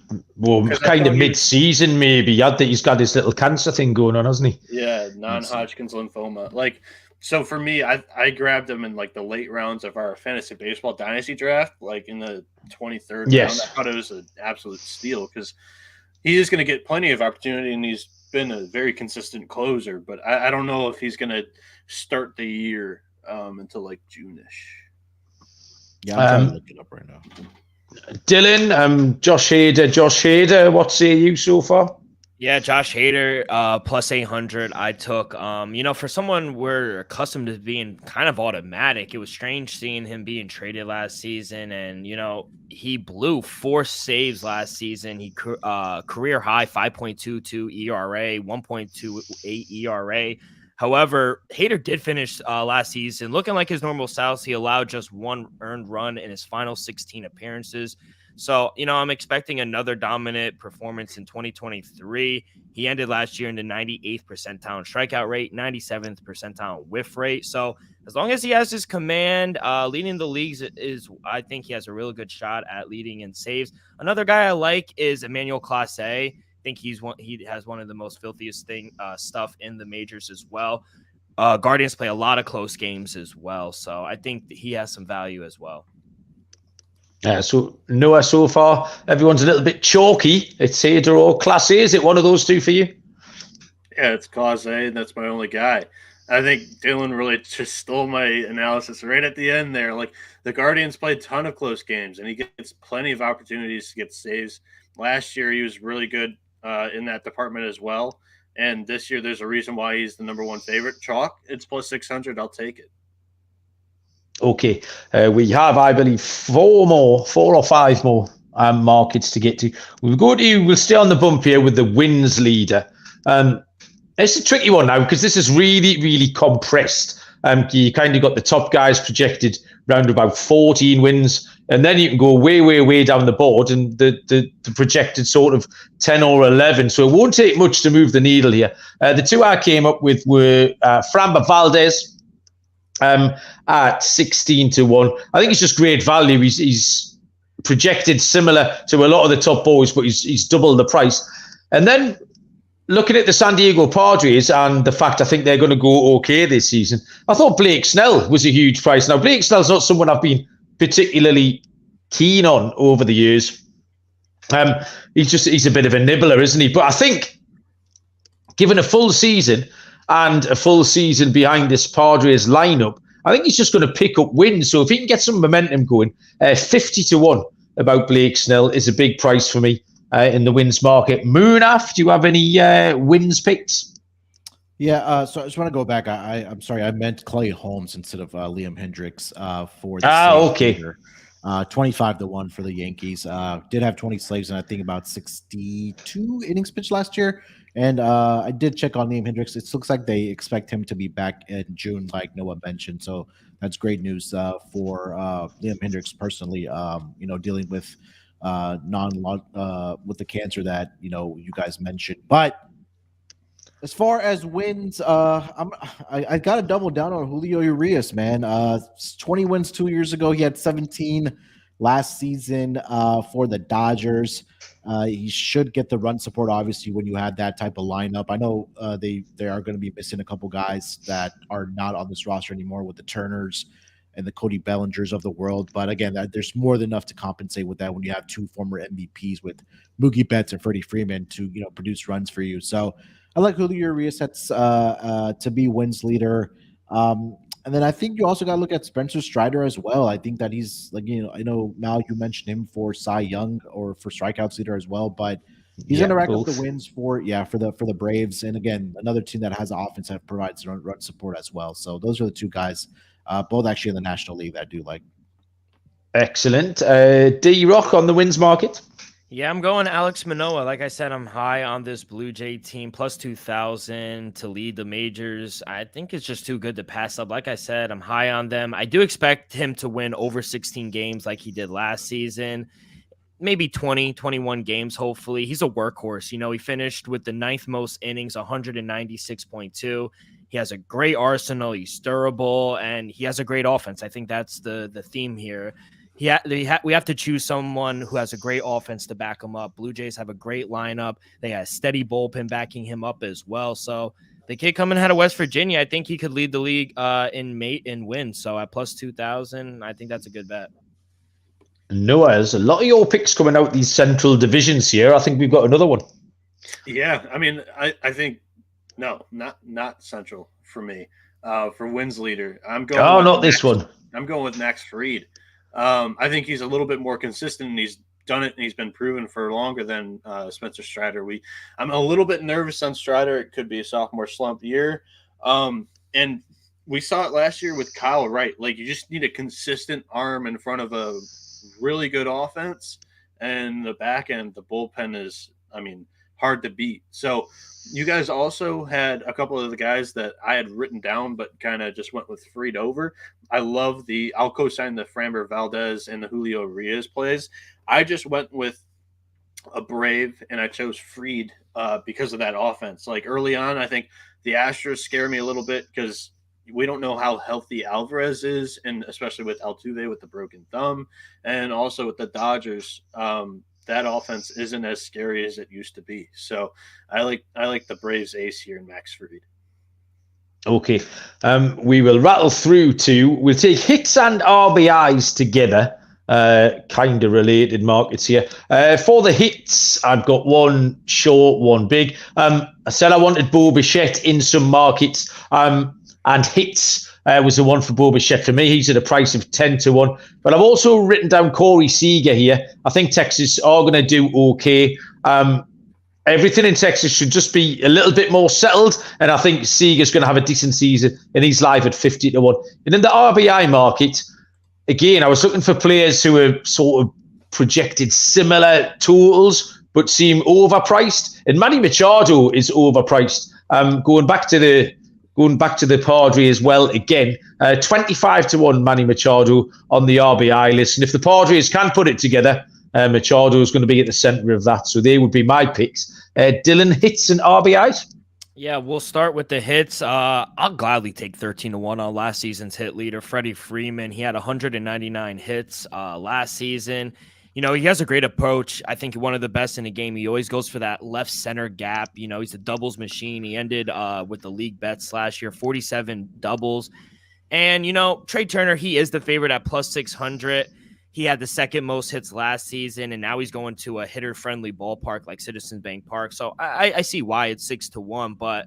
kind of mid-season, maybe. He's got this little cancer thing going on, hasn't he? Yeah, non-Hodgkin's lymphoma. So for me, I grabbed him in the late rounds of our fantasy baseball dynasty draft, in the 23rd round. I thought it was an absolute steal because he is going to get plenty of opportunity, and he's been a very consistent closer. But I don't know if he's going to start the year until June-ish. Yeah, I'm trying to look it up right now. Dylan, Josh Hader, what say you so far? Yeah, Josh Hader, plus 800. I took, for someone we're accustomed to being kind of automatic, it was strange seeing him being traded last season. And, he blew 4 saves last season. He career high 5.22 ERA, 1.28 ERA. However, Hader did finish last season looking like his normal self. He allowed just 1 earned run in his final 16 appearances. So, I'm expecting another dominant performance in 2023. He ended last year in the 98th percentile in strikeout rate, 97th percentile whiff rate. So as long as he has his command, leading the leagues I think he has a really good shot at leading in saves. Another guy I like is Emmanuel Clase. I think he has one of the most filthiest stuff in the majors as well. Guardians play a lot of close games as well, so I think that he has some value as well. So Noah, so far everyone's a little bit chalky. It's Hader or Clase. Is it one of those 2 for you? Yeah, it's Clase, and that's my only guy. I think Dylan really just stole my analysis right at the end there. The Guardians play a ton of close games, and he gets plenty of opportunities to get saves. Last year, he was really good in that department as well. And this year, there's a reason why he's the number 1 favorite. Chalk, it's plus 600. I'll take it. Okay. We have, I believe, 4 or 5 more markets to get to. We'll stay on the bump here with the wins leader. It's a tricky one now because this is really, really compressed. You kind of got the top guys projected round about 14 wins, and then you can go way, way, way down the board and the projected sort of 10 or 11. So it won't take much to move the needle here. The 2 I came up with were Framber Valdez at 16-1. I think it's just great value. He's projected similar to a lot of the top boys, but he's double the price. And then looking at the San Diego Padres and the fact I think they're going to go okay this season, I thought Blake Snell was a huge price. Now, Blake Snell's not someone I've been particularly keen on over the years. He's a bit of a nibbler, isn't he? But I think given a full season and a full season behind this Padres lineup, I think he's just going to pick up wins. So if he can get some momentum going, 50-1 about Blake Snell is a big price for me in the wins market. Moonaf, do you have any wins picks? Yeah, so I just want to go back. I'm sorry, I meant Clay Holmes instead of Liam Hendricks for the okay. Leader. 25-1 for the Yankees. Did have 20 slaves and I think about 62 innings pitched last year. And I did check on Liam Hendricks. It looks like they expect him to be back in June, like Noah mentioned. So that's great news for Liam Hendricks personally. Dealing with with the cancer that you guys mentioned. But as far as wins, I got to double down on Julio Urias, man. 20 wins 2 years ago. He had 17 last season for the Dodgers. He should get the run support, obviously, when you had that type of lineup. I know they are going to be missing a couple guys that are not on this roster anymore with the Turners and the Cody Bellingers of the world. But again, there's more than enough to compensate with that when you have two former MVPs with Mookie Betts and Freddie Freeman to produce runs for you. So I like Julio Urias to be wins leader. And then I think you also got to look at Spencer Strider as well. I think that he's I know Mal, you mentioned him for Cy Young or for strikeouts leader as well, but he's going to rack up the wins for the Braves. And again, another team that has an offense that provides run support as well. So those are the two guys, both actually in the National League, that I do like. Excellent. D-Rock on the wins market. Yeah, I'm going Alex Manoah. Like I said, I'm high on this Blue Jay team, plus 2,000 to lead the majors. I think it's just too good to pass up. Like I said, I'm high on them. I do expect him to win over 16 games like he did last season. Maybe 20, 21 games, hopefully. He's a workhorse. He finished with the 9th most innings, 196.2. He has a great arsenal. He's durable, and he has a great offense. I think that's the theme here. We have to choose someone who has a great offense to back him up. Blue Jays have a great lineup. They have a steady bullpen backing him up as well. So the kid coming out of West Virginia, I think he could lead the league in wins. So at plus 2,000, I think that's a good bet. Noah, there's a lot of your picks coming out these central divisions here. I think we've got another one. Yeah, I mean, I think no, not central for me. For wins leader, I'm going. Oh, not this one. I'm going with Max Fried. I think he's a little bit more consistent, and he's done it, and he's been proven for longer than Spencer Strider. I'm a little bit nervous on Strider. It could be a sophomore slump year, and we saw it last year with Kyle Wright. Like, you just need a consistent arm in front of a really good offense, and the back end, the bullpen is, hard to beat. So you guys also had a couple of the guys that I had written down, but kind of just went with Fried over. I'll co-sign the Framber Valdez and the Julio Urias plays. I just went with a Brave, and I chose Fried because of that offense. Like, early on, I think the Astros scare me a little bit because we don't know how healthy Alvarez is, and especially with Altuve with the broken thumb, and also with the Dodgers. That offense isn't as scary as it used to be. So I like the Braves ace here in Max Fried. Okay. We will rattle through we'll take hits and RBIs together. Kind of related markets here. For the hits, I've got one short, one big. I said I wanted Bo Bichette in some markets, and hits was the one for Bo Bichette for me. He's at a price of 10-1. But I've also written down Corey Seager here. I think Texas are going to do okay. Everything in Texas should just be a little bit more settled, and I think Seager's going to have a decent season, and he's live at 50-1. And in the RBI market, again, I was looking for players who are sort of projected similar totals but seem overpriced, and Manny Machado is overpriced. Going back to the Padres as well again, 25-1 Manny Machado on the RBI list, and if the Padres can put it together, Machado is going to be at the center of that. So they would be my picks. Dylan, hits and RBIs? Yeah, we'll start with the hits. I'll gladly take 13-1 on last season's hit leader, Freddie Freeman. He had 199 hits last season. He has a great approach. I think one of the best in the game. He always goes for that left center gap. He's a doubles machine. He ended with the league bets last year, 47 doubles. And, Trey Turner, he is the favorite at plus 600. he had the second most hits last season, and now he's going to a hitter-friendly ballpark like Citizens Bank Park. So I see why it's 6-1, but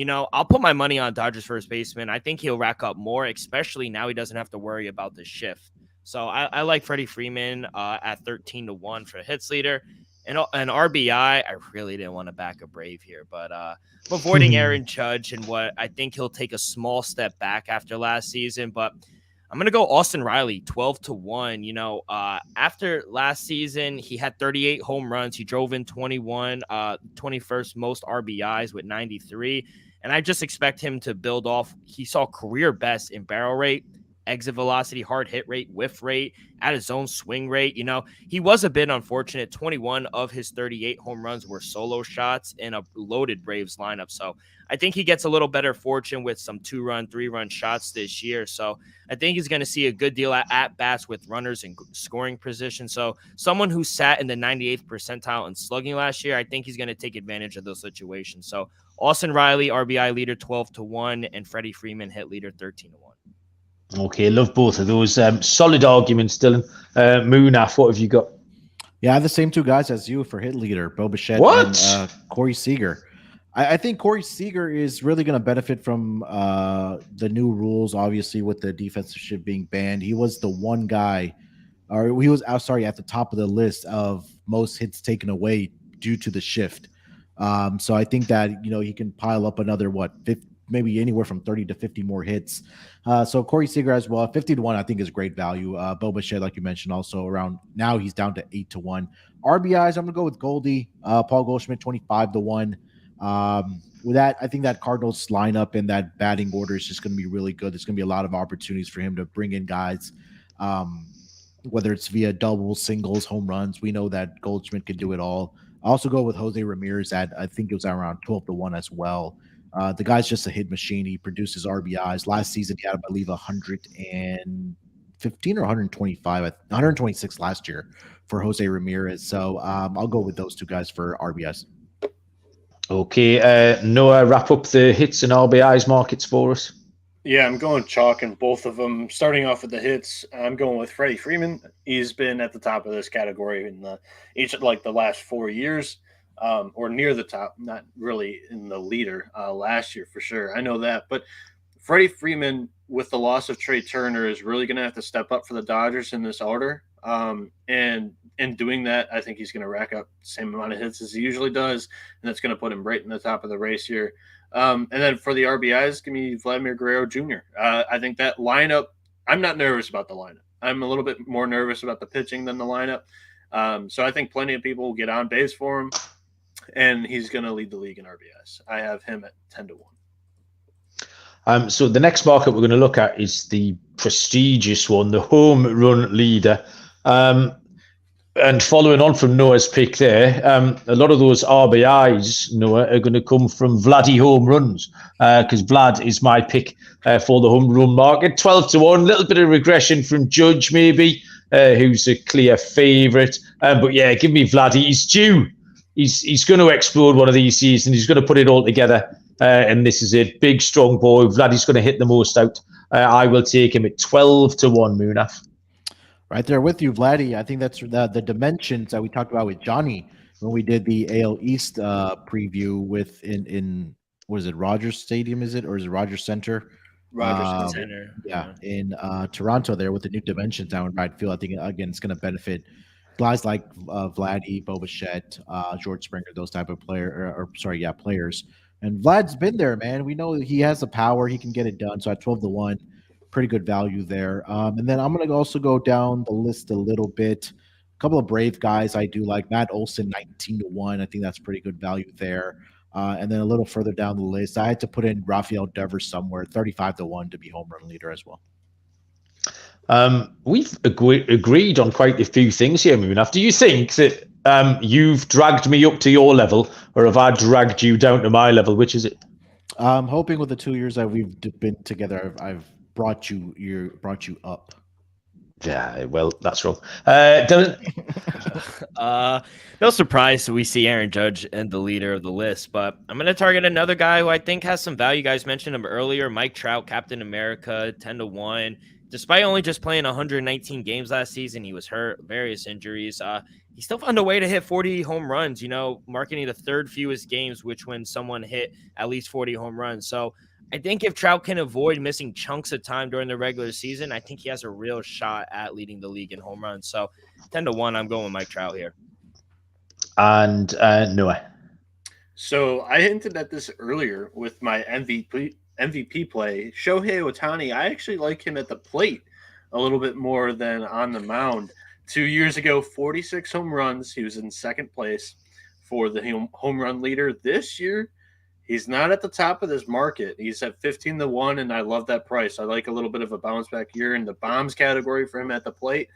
I'll put my money on Dodgers first baseman. I think he'll rack up more, especially now he doesn't have to worry about the shift. So I like Freddie Freeman at 13-1 for hits leader. And RBI, I really didn't want to back a Brave here, but I'm avoiding Aaron Judge and what I think he'll take a small step back after last season. But I'm going to go Austin Riley, 12-1. After last season, he had 38 home runs. He drove in 21, 21st most RBIs with 93. And I just expect him to build off. He saw career best in barrel rate, exit velocity, hard hit rate, whiff rate, at his own swing rate. He was a bit unfortunate. 21 of his 38 home runs were solo shots in a loaded Braves lineup. So I think he gets a little better fortune with some 2-run, 3-run shots this year. So I think he's going to see a good deal at bats with runners in scoring position. So someone who sat in the 98th percentile in slugging last year, I think he's going to take advantage of those situations. So Austin Riley, RBI leader, 12-1, and Freddie Freeman, hit leader, 13-1. Okay, love both of those. Solid arguments, Dylan. Munaf, what have you got? Yeah, I have the same two guys as you for hit leader, Bo Bichette and Corey Seager. I think Corey Seager is really going to benefit from the new rules, obviously, with the defensive shift being banned. He was the one guy, or he was, at the top of the list of most hits taken away due to the shift. So I think that, he can pile up another, 50, maybe anywhere from 30 to 50 more hits. So Corey Seager as well, 50-1, I think is great value. Bo Bichette, like you mentioned, also around now he's down to 8-1. RBIs, I'm gonna go with Goldie, Paul Goldschmidt, 25-1. With that, I think that Cardinals lineup and that batting order is just going to be really good. There's going to be a lot of opportunities for him to bring in guys, whether it's via doubles, singles, home runs. We know that Goldschmidt can do it all. I also go with Jose Ramirez at, I think it was around 12-1 as well. The guy's just a hit machine. He produces RBIs. Last season, he had, I believe, 115 or 125, 126 last year for Jose Ramirez. So I'll go with those two guys for RBIs. Okay, Noah, wrap up the hits and RBIs markets for us. Yeah, I'm going chalk in both of them. Starting off with the hits, I'm going with Freddie Freeman. He's been at the top of this category in the last 4 years. Or near the top, not really in the leader last year for sure. I know that. But Freddie Freeman, with the loss of Trey Turner, is really going to have to step up for the Dodgers in this order. And in doing that, I think he's going to rack up the same amount of hits as he usually does. And that's going to put him right in the top of the race here. And then for the RBIs, give me Vladimir Guerrero Jr. I think that lineup, I'm not nervous about the lineup. I'm a little bit more nervous about the pitching than the lineup. So I think plenty of people will get on base for him. And he's going to lead the league in RBIs. I have him at 10-1. So the next market we're going to look at is the prestigious one, the home run leader. And following on from Noah's pick there, a lot of those RBIs, Noah, are going to come from Vladdy home runs, because Vlad is my pick for the home run market. 12-1, a little bit of regression from Judge maybe, who's a clear favourite. But yeah, give me Vladdy. He's due. He's going to explode one of these seasons. He's going to put it all together. And this is it. Big, strong boy. Vladdy's going to hit the most out. I will take him at 12-1, Munaf. Right there with you, Vladdy. I think that's the dimensions that we talked about with Johnny when we did the AL East preview with in what is it, Rogers Stadium, is it? Or is it Rogers Center? Rogers Center. Yeah, in Toronto there with the new dimensions down in right field. I think, again, it's going to benefit guys like Vladdy, Bo Bichette, George Springer, those type of players. And Vlad's been there, man. We know he has the power. He can get it done. So at 12-1, pretty good value there. And then I'm going to also go down the list a little bit. A couple of Brave guys I do like. Matt Olson, 19-1. I think that's pretty good value there. And then a little further down the list, I had to put in Rafael Devers somewhere, 35-1 to be home run leader as well. We've agreed on quite a few things here, Munaf. Do you think that you've dragged me up to your level, or have I dragged you down to my level? Which is it? I'm hoping with the 2 years that we've been together, I've brought you up. Yeah, well, that's wrong. Dylan? No surprise we see Aaron Judge and the leader of the list, but I'm going to target another guy who I think has some value. You guys mentioned him earlier, Mike Trout, Captain America, 10-1. despite only just playing 119 games last season, he was hurt, various injuries. He still found a way to hit 40 home runs, marking the third fewest games when someone hit at least 40 home runs. So I think if Trout can avoid missing chunks of time during the regular season, I think he has a real shot at leading the league in home runs. So 10-1, I'm going with Mike Trout here. And Noah. So I hinted at this earlier with my MVP play. Shohei Ohtani, I actually like him at the plate a little bit more than on the mound. 2 years ago, 46 home runs. He was in second place for the home run leader. This year, he's not at the top of this market. He's at 15-1, and I love that price. I like a little bit of a bounce back year in the bombs category for him at the plate,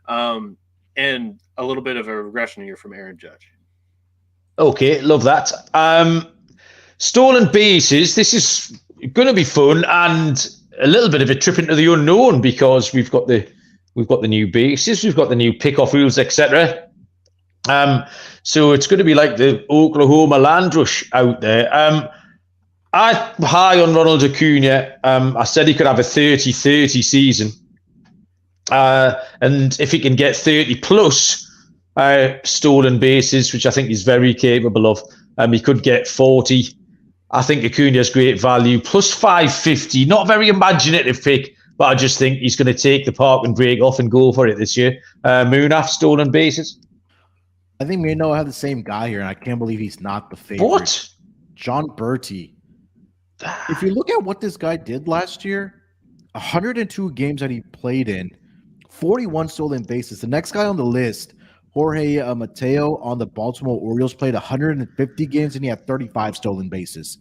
and a little bit of a regression year from Aaron Judge. Okay, love that. Stolen bases. This is going to be fun and a little bit of a trip into the unknown because we've got the new bases, we've got the new pickoff rules, etc. So it's going to be like the Oklahoma land rush out there. I'm high on Ronald Acuna. I said he could have a 30-30 season. And if he can get 30 plus stolen bases, which I think he's very capable of, he could get 40. I think Acuna's great value. Plus 550, not a very imaginative pick, but I just think he's going to take the park and break off and go for it this year. Munaf, stolen bases. I think me and Noah have the same guy here, and I can't believe he's not the favorite. What? John Berti. If you look at what this guy did last year, 102 games that he played in, 41 stolen bases. The next guy on the list, Jorge Mateo on the Baltimore Orioles, played 150 games, and he had 35 stolen bases.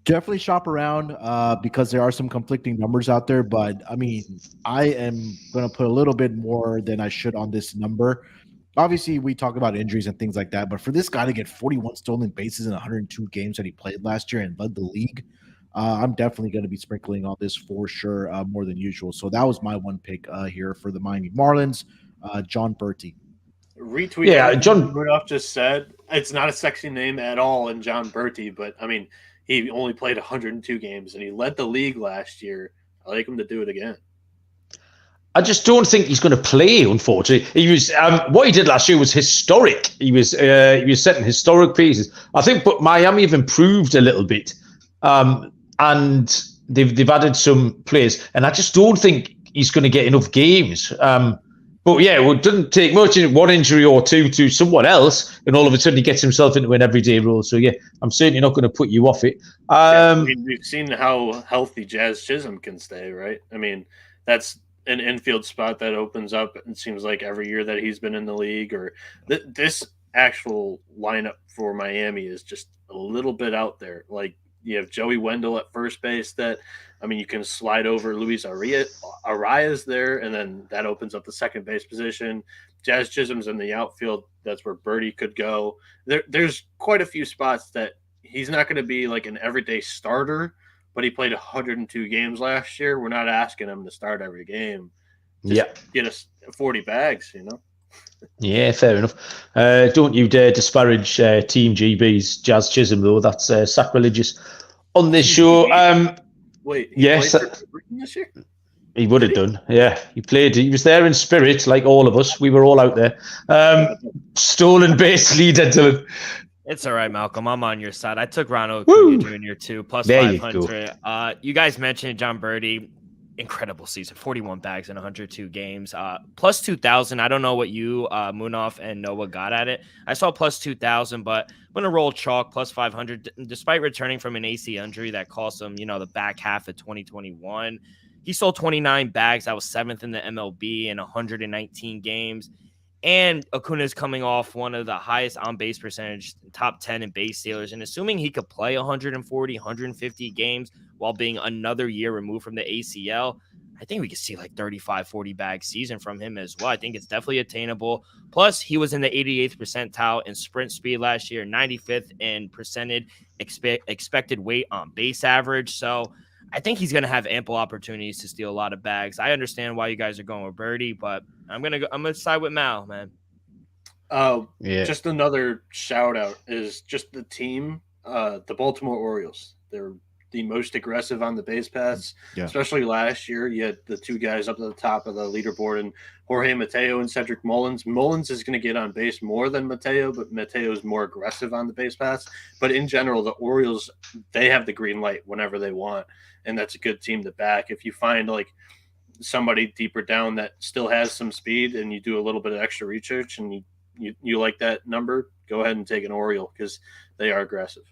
Definitely shop around because there are some conflicting numbers out there, but, I mean, I am going to put a little bit more than I should on this number. Obviously, we talk about injuries and things like that, but for this guy to get 41 stolen bases in 102 games that he played last year and led the league, I'm definitely going to be sprinkling on this for sure more than usual. So that was my one pick here for the Miami Marlins, John Berti. Retweet. Yeah, John Rudolph just said it's not a sexy name at all in John Berti, but I mean, he only played 102 games and he led the league last year. I like him to do it again. I just don't think he's going to play. Unfortunately, he was what he did last year was historic. He was setting historic pieces. I think, but Miami have improved a little bit, and they've added some players, and I just don't think he's going to get enough games. But yeah, it doesn't take much, one injury or two to someone else, and all of a sudden he gets himself into an everyday role. So yeah, I'm certainly not going to put you off it. I mean, we've seen how healthy Jazz Chisholm can stay, right? I mean, that's an infield spot that opens up. It seems like every year that he's been in the league, or this actual lineup for Miami is just a little bit out there. Like you have Joey Wendell at first base. That I mean, you can slide over Luis Arias there, and then that opens up the second base position. Jazz Chisholm's in the outfield. That's where Berti could go. There's quite a few spots that he's not going to be like an everyday starter, but he played 102 games last year. We're not asking him to start every game. Just get us 40 bags, Yeah, fair enough. Don't you dare disparage Team GB's Jazz Chisholm, though. That's sacrilegious on this show. Wait, yes, this year? He would have done. Yeah, he was there in spirit, like all of us. We were all out there. Stolen base leader, Dylan. It's all right, Malcolm. I'm on your side. I took Ronald Acuna Jr. too, plus there 500. You guys mentioned John Berti. Incredible season, 41 bags in 102 games, plus 2,000. I don't know what you, Munaf and Noah got at it. I saw plus 2,000, but I'm going to roll chalk plus 500. Despite returning from an AC injury that cost him, the back half of 2021, he sold 29 bags. That was 7th in the MLB in 119 games. And Acuna is coming off one of the highest on-base percentage, top 10 in base stealers. And assuming he could play 140, 150 games while being another year removed from the ACL, I think we could see like 35, 40 bag season from him as well. I think it's definitely attainable. Plus, he was in the 88th percentile in sprint speed last year, 95th in expected weight on base average. So I think he's going to have ample opportunities to steal a lot of bags. I understand why you guys are going with Berti, but I'm gonna side with Mal, man. Just another shout out is just the team, the Baltimore Orioles. They're the most aggressive on the base paths, especially last year. You had the two guys up at the top of the leaderboard, and Jorge Mateo and Cedric Mullins. Mullins is going to get on base more than Mateo, but Mateo is more aggressive on the base paths. But in general, the Orioles, they have the green light whenever they want, and that's a good team to back. If you find like somebody deeper down that still has some speed and you do a little bit of extra research and you like that number, go ahead and take an Oriole because they are aggressive.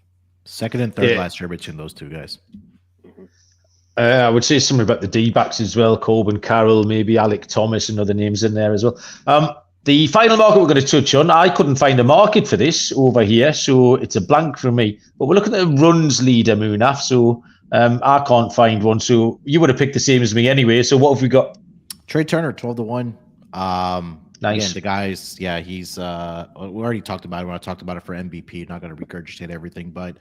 Second and third last year between those two guys. Mm-hmm. I would say something about the D-backs as well. Corbin Carroll, maybe Alec Thomas and other names in there as well. The final market we're going to touch on, I couldn't find a market for this over here, so it's a blank for me. But we're looking at a runs leader, Munaf, so I can't find one. So you would have picked the same as me anyway. So what have we got? Trey Turner, 12-1. Nice. Again, the guys, he's we already talked about it when I talked about it for MVP. Not going to regurgitate everything, but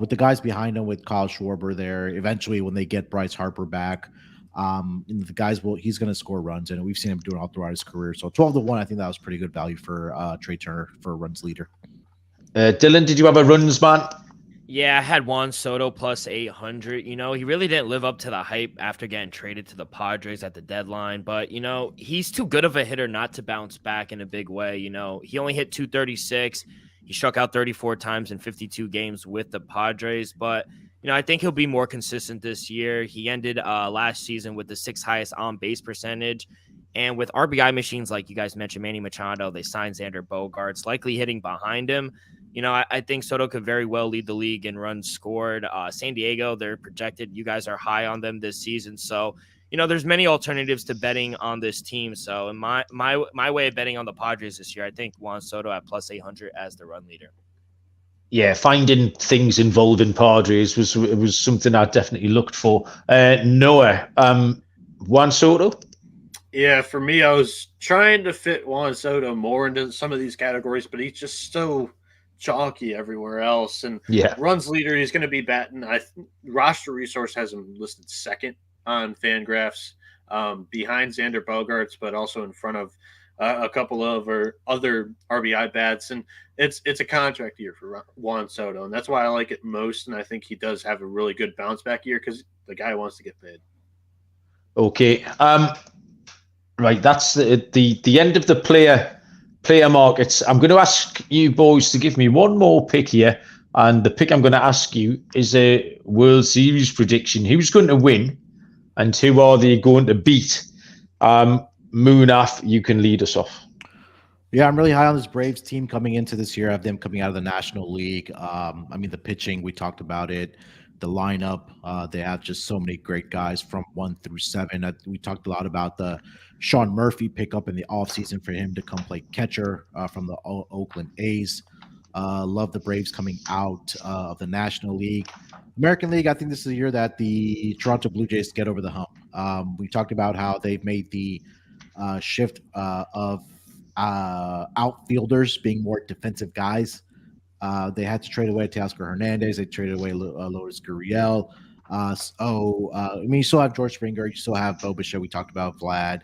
with the guys behind him, with Kyle Schwarber there, eventually when they get Bryce Harper back, the guys he's going to score runs, and we've seen him do it all throughout his career. So 12-1, I think that was pretty good value for Trey Turner for a runs leader. Dylan, did you have a runs man? Yeah, I had Juan Soto plus 800. He really didn't live up to the hype after getting traded to the Padres at the deadline. But, he's too good of a hitter not to bounce back in a big way. He only hit 236. He struck out 34 times in 52 games with the Padres. But, I think he'll be more consistent this year. He ended last season with the 6th highest on-base percentage. And with RBI machines, like you guys mentioned, Manny Machado, they signed Xander Bogaerts, likely hitting behind him. I think Soto could very well lead the league in runs scored. San Diego, they're projected. You guys are high on them this season. So, there's many alternatives to betting on this team. So in my way of betting on the Padres this year, I think Juan Soto at plus 800 as the run leader. Yeah, finding things involving Padres was something I definitely looked for. Noah, Juan Soto? Yeah, for me, I was trying to fit Juan Soto more into some of these categories, but he's just so chalky everywhere else. And runs leader, he's going to be batting. Roster Resource has him listed second on Fangraphs, behind Xander Bogaerts, but also in front of a couple of other RBI bats. And it's a contract year for Juan Soto, and that's why I like it most. And I think he does have a really good bounce back year because the guy wants to get paid. Okay. Right, that's the end of the player markets. I'm going to ask you boys to give me one more pick here, and the pick I'm going to ask you is a World Series prediction. Who's going to win, and who are they going to beat? Munaf, you can lead us off. Yeah, I'm really high on this Braves team coming into this year. I have them coming out of the National League. The pitching, we talked about it. The lineup, they have just so many great guys from 1 through 7. We talked a lot about the Sean Murphy pickup in the offseason for him to come play catcher from the Oakland A's. Love the Braves coming out of the National League. American League, I think this is the year that the Toronto Blue Jays get over the hump. We talked about how they've made the shift of outfielders being more defensive guys. They had to trade away Teoscar Hernandez. They traded away Lourdes Gurriel. You still have George Springer. You still have Bo Bichette. We talked about Vlad,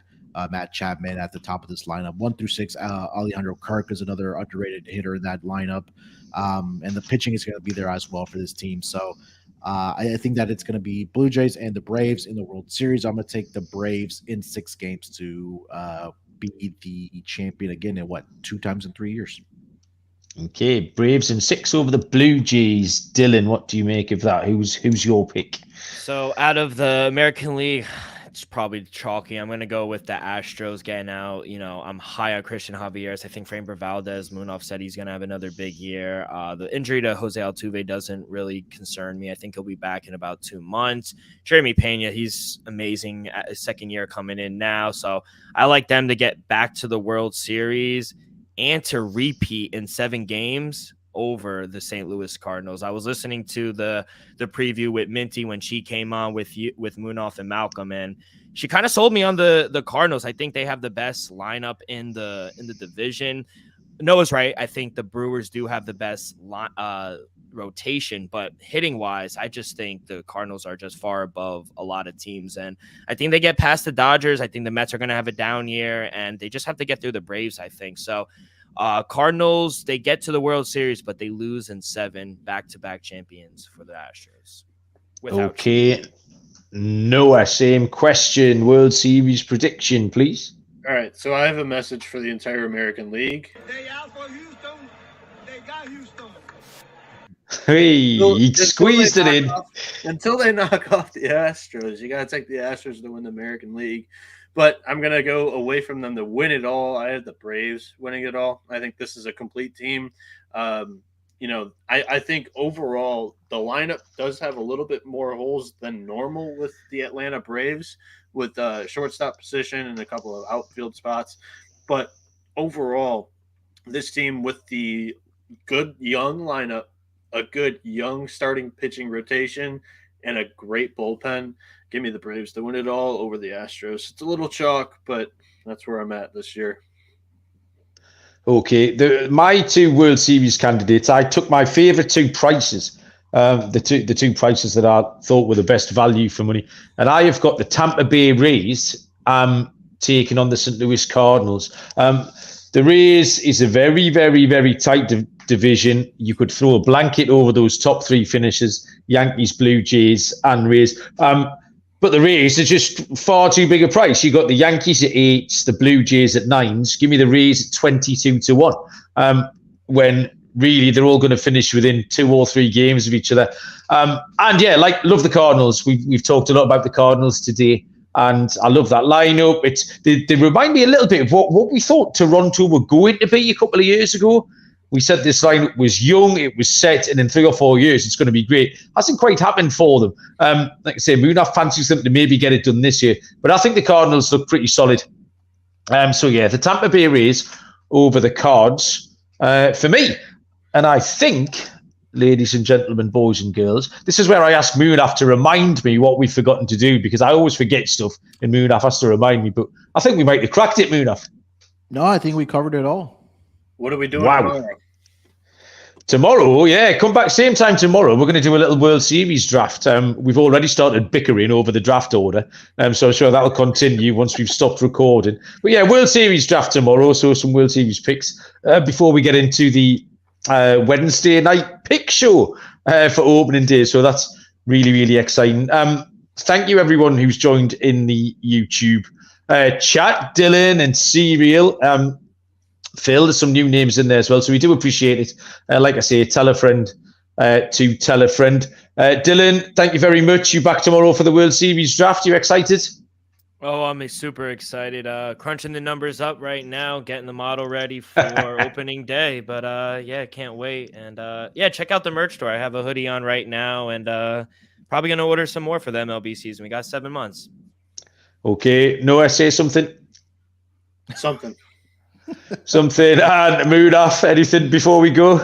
Matt Chapman at the top of this lineup. 1 through 6, Alejandro Kirk is another underrated hitter in that lineup. And the pitching is going to be there as well for this team. So I think that it's going to be Blue Jays and the Braves in the World Series. I'm going to take the Braves in 6 games to be the champion again in 2 times in 3 years. Okay, Braves in 6 over the Blue Jays. Dylan, what do you make of that? Who's your pick? So out of the American League, it's probably chalky. I'm going to go with the Astros getting out. I'm high on Christian Javier's. I think Framber Valdez, Munaf said he's going to have another big year. The injury to Jose Altuve doesn't really concern me. I think he'll be back in about 2 months. Jeremy Pena, he's amazing at his second year coming in now. So I like them to get back to the World Series and to repeat in 7 games over the St. Louis Cardinals. I was listening to the preview with Minty when she came on with Munaf and Malcolm, and she kind of sold me on the Cardinals. I think they have the best lineup in the division. Noah's right. I think the Brewers do have the best rotation, but hitting wise, I just think the Cardinals are just far above a lot of teams. And I think they get past the Dodgers. I think the Mets are going to have a down year, and they just have to get through the Braves, I think. So Cardinals, they get to the World Series, but they lose in 7 back-to-back champions for the Astros. Okay. Noah, same question. World Series prediction, please. All right, so I have a message for the entire American League. They out for Houston. They got Houston. Hey, he squeezed it in. Until they knock off the Astros, you got to take the Astros to win the American League. But I'm going to go away from them to win it all. I have the Braves winning it all. I think this is a complete team. I think overall the lineup does have a little bit more holes than normal with the Atlanta Braves, with shortstop position and a couple of outfield spots. But overall, this team with the good young lineup, a good young starting pitching rotation, and a great bullpen, give me the Braves to win it all over the Astros. It's a little chalk, but that's where I'm at this year. Okay, my 2 World Series candidates, I took my favourite 2 prices, the two prices that I thought were the best value for money. And I have got the Tampa Bay Rays taking on the St. Louis Cardinals. The Rays is a very, very, very tight division. You could throw a blanket over those top 3 finishers, Yankees, Blue Jays, and Rays. But the Rays are just far too big a price. You got the Yankees at 8s, the Blue Jays at 9s. Give me the Rays at 22-1. When really they're all going to finish within 2 or 3 games of each other. Love the Cardinals. We've talked a lot about the Cardinals today, and I love that lineup. They remind me a little bit of what we thought Toronto were going to be a couple of years ago. We said this lineup was young, it was set, and in 3 or 4 years, it's going to be great. Hasn't quite happened for them. Like I say, Munaf fancies them to maybe get it done this year, but I think the Cardinals look pretty solid. The Tampa Bay Rays over the Cards for me. And I think, ladies and gentlemen, boys and girls, this is where I ask Munaf to remind me what we've forgotten to do, because I always forget stuff, and Munaf has to remind me. But I think we might have cracked it, Munaf. No, I think we covered it all. What are we doing tomorrow? Yeah, come back same time tomorrow. We're going to do a little World Series draft. We've already started bickering over the draft order, so I'm sure that'll continue once we've stopped recording. But yeah, World Series draft tomorrow, so some World Series picks before we get into the Wednesday night pick show for opening day. So that's really, really exciting. Thank you everyone who's joined in the YouTube chat. Dylan and Serial. Phil, there's some new names in there as well, so we do appreciate it. Like I say, tell a friend to tell a friend. Dylan, thank you very much. You back tomorrow for the World Series draft? You excited? Oh, I'm super excited. Crunching the numbers up right now, getting the model ready for opening day. But can't wait. And check out the merch store. I have a hoodie on right now, and probably gonna order some more for the MLB season. We got 7 months. Okay, Noah, say something. Something. And Munaf, anything before we go?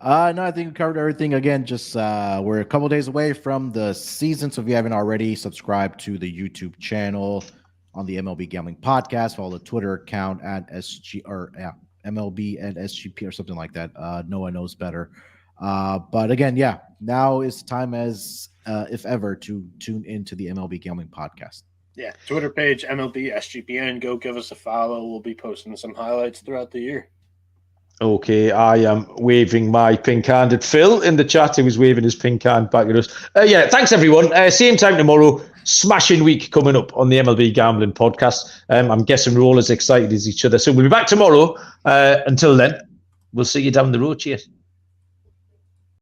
No, I think we covered everything. Again, just we're a couple days away from the season, so if you haven't already, subscribe to the YouTube channel on the MLB Gambling Podcast. Follow the Twitter account at MLB and SGP or something like that. Noah knows better. But again, now is time as if ever to tune into the MLB Gambling Podcast. Yeah, Twitter page, MLB SGPN. Go give us a follow. We'll be posting some highlights throughout the year. Okay, I am waving my pink hand at Phil in the chat. He was waving his pink hand back at us. Thanks everyone. Same time tomorrow. Smashing week coming up on the MLB Gambling Podcast. I'm guessing we're all as excited as each other. So we'll be back tomorrow. Until then, we'll see you down the road. Cheers.